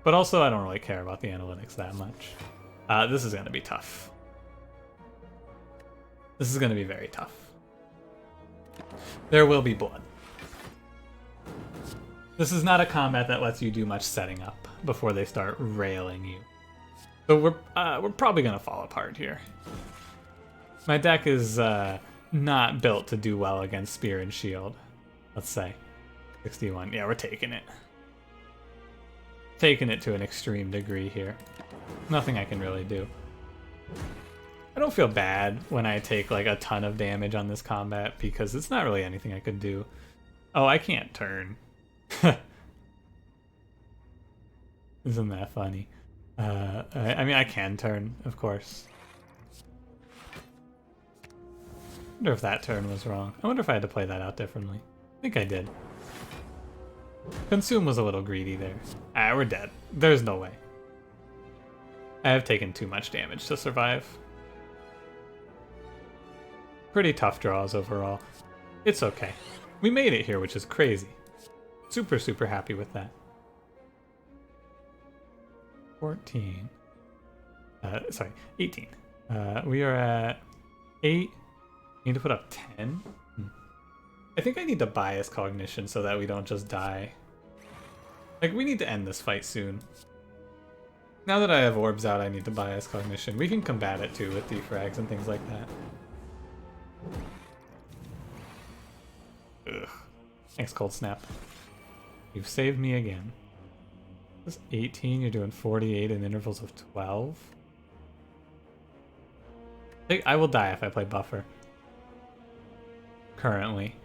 But also, I don't really care about the analytics that much. This is gonna be tough. This is gonna be very tough. There will be blood. This is not a combat that lets you do much setting up before they start railing you. So we're probably gonna fall apart here. My deck is not built to do well against Spear and Shield. Let's say 61. Yeah, we're taking it. Taking it to an extreme degree here. Nothing I can really do. I don't feel bad when I take like a ton of damage on this combat because it's not really anything I could do. Oh, I can't turn. Isn't that funny? I mean, I can turn, of course. I wonder if that turn was wrong. I wonder if I had to play that out differently. I think I did. Consume was a little greedy there. Ah, we're dead. There's no way. I have taken too much damage to survive. Pretty tough draws overall. It's okay. We made it here, which is crazy. Super, super happy with that. 14. Sorry, 18. We are at 8. Need to put up 10? I think I need to bias cognition so that we don't just die. Like, we need to end this fight soon. Now that I have orbs out, I need to bias cognition. We can combat it too with defrags and things like that. Ugh. Thanks, Cold Snap. You've saved me again. This is 18, you're doing 48 in intervals of 12? I will die if I play Buffer. Currently.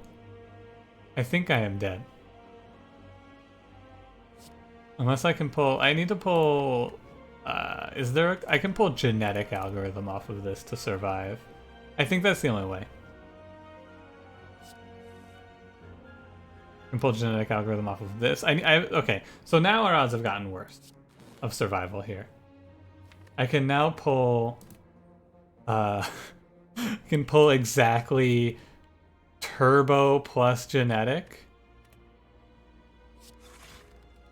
I think I am dead. Unless I can pull... I need to pull... is there... I can pull Genetic Algorithm off of this to survive. I think that's the only way. I can pull Genetic Algorithm off of this. Okay, so now our odds have gotten worse of survival here. I can now pull... I can pull exactly Turbo plus Genetic.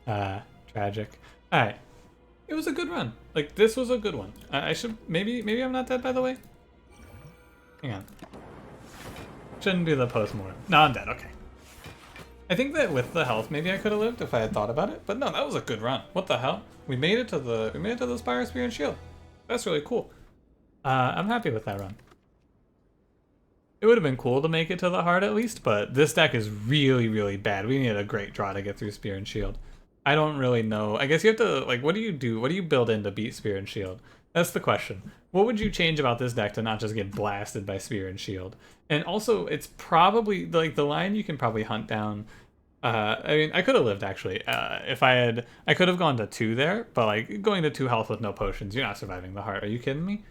Tragic. Alright. It was a good run. Like, this was a good one. I should... Maybe I'm not dead, by the way? Hang on. Shouldn't do the post-mortem. No, I'm dead. Okay. I think that with the health, maybe I could have lived if I had thought about it. But no, that was a good run. What the hell? We made it to the Spire, Spear, and Shield. That's really cool. I'm happy with that run. It would have been cool to make it to the heart at least, but this deck is really, really bad. We need a great draw to get through Spear and Shield. I don't really know. I guess you have to, like, what do you do? What do you build in to beat Spear and Shield? That's the question. What would you change about this deck to not just get blasted by Spear and Shield? And also, it's probably, like, the line you can probably hunt down. I mean, I could have lived, actually. If I could have gone to 2 there, but, like, going to 2 health with no potions, you're not surviving the heart. Are you kidding me?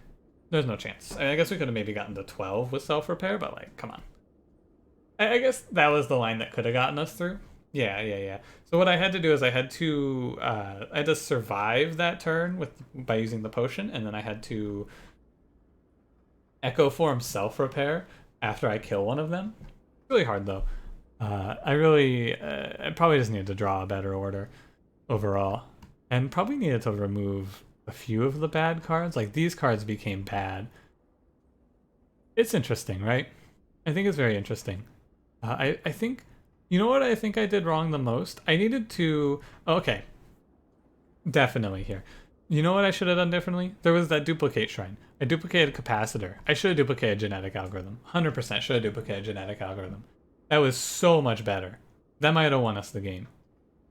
There's no chance. I guess we could have maybe gotten to 12 with self-repair, but, like, come on. I guess that was the line that could have gotten us through. Yeah. So what I had to do is I had to survive that turn by using the potion, and then I had to Echo Form self-repair after I kill one of them. Really hard, though. I probably just needed to draw a better order overall, and probably needed to remove a few of the bad cards. Like, these cards became bad. It's interesting, right? I think it's very interesting. I think... You know what I think I did wrong the most? I needed to... Okay. Definitely here. You know what I should have done differently? There was that duplicate shrine. I duplicated capacitor. I should have duplicated genetic algorithm. 100% should have duplicated genetic algorithm. That was so much better. That might have won us the game.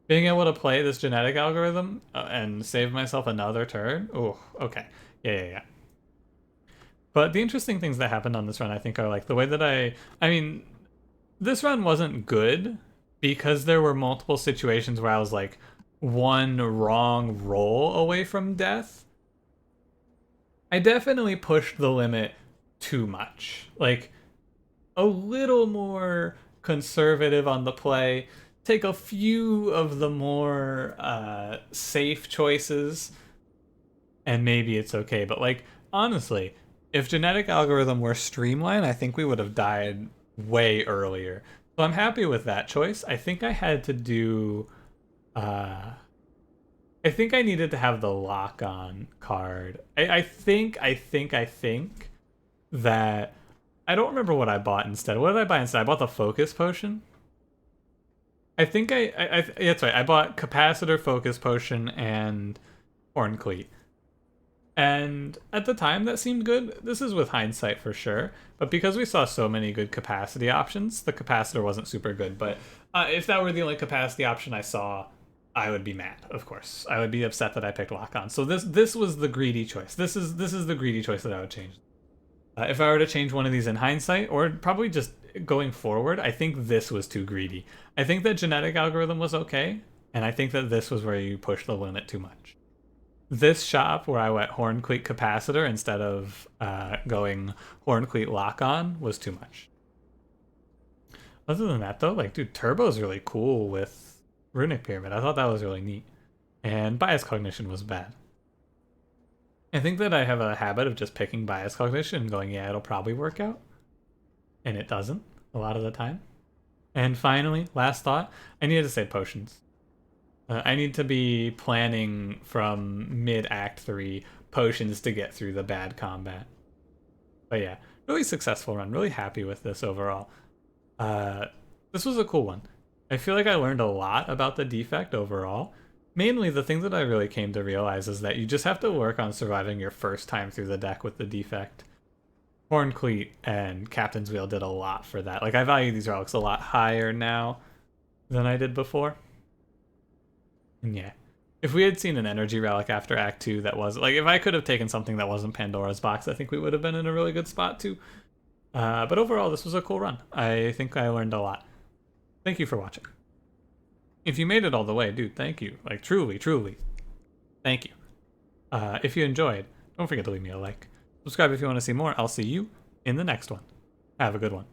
Being able to play this genetic algorithm and save myself another turn. Oh, okay. Yeah. But the interesting things that happened on this run, I think, are like the way that I mean, this run wasn't good because there were multiple situations where I was like one wrong roll away from death. I definitely pushed the limit too much. Like, a little more conservative on the play, take a few of the more safe choices, and maybe it's okay. But, like, honestly, if genetic algorithm were streamlined, I think we would have died way earlier. So I'm happy with that choice. I think I had to do... I think I needed to have the lock-on card. I think that... I don't remember what I bought instead. What did I buy instead? I bought the focus potion. I think that's right. I bought capacitor, focus potion, and horn cleat. And at the time, that seemed good. This is with hindsight for sure. But because we saw so many good capacity options, the capacitor wasn't super good. But if that were the only capacity option I saw, I would be mad, of course. I would be upset that I picked lock-on. So this was the greedy choice. This is the greedy choice that I would change. If I were to change one of these in hindsight, or probably just going forward, I think this was too greedy. I think that genetic algorithm was okay, and I think that this was where you pushed the limit too much. This shop where I went horn cleat capacitor instead of going horn cleat lock-on was too much. Other than that though, like, dude, Turbo's really cool with Runic Pyramid. I thought that was really neat. And Bias Cognition was bad. I think that I have a habit of just picking Bias Cognition and going, yeah, it'll probably work out. And it doesn't, a lot of the time. And finally, last thought, I needed to save potions. I need to be planning from mid-Act 3 potions to get through the bad combat. But yeah, really successful run. Really happy with this overall. This was a cool one. I feel like I learned a lot about the Defect overall. Mainly, the thing that I really came to realize is that you just have to work on surviving your first time through the deck with the Defect. Horn Cleat and Captain's Wheel did a lot for that. Like, I value these relics a lot higher now than I did before. And yeah, if we had seen an energy relic after Act 2 that was... Like, if I could have taken something that wasn't Pandora's Box, I think we would have been in a really good spot too. But overall, this was a cool run. I think I learned a lot. Thank you for watching. If you made it all the way, dude, thank you. Like, truly, thank you. If you enjoyed, don't forget to leave me a like. Subscribe if you want to see more. I'll see you in the next one. Have a good one.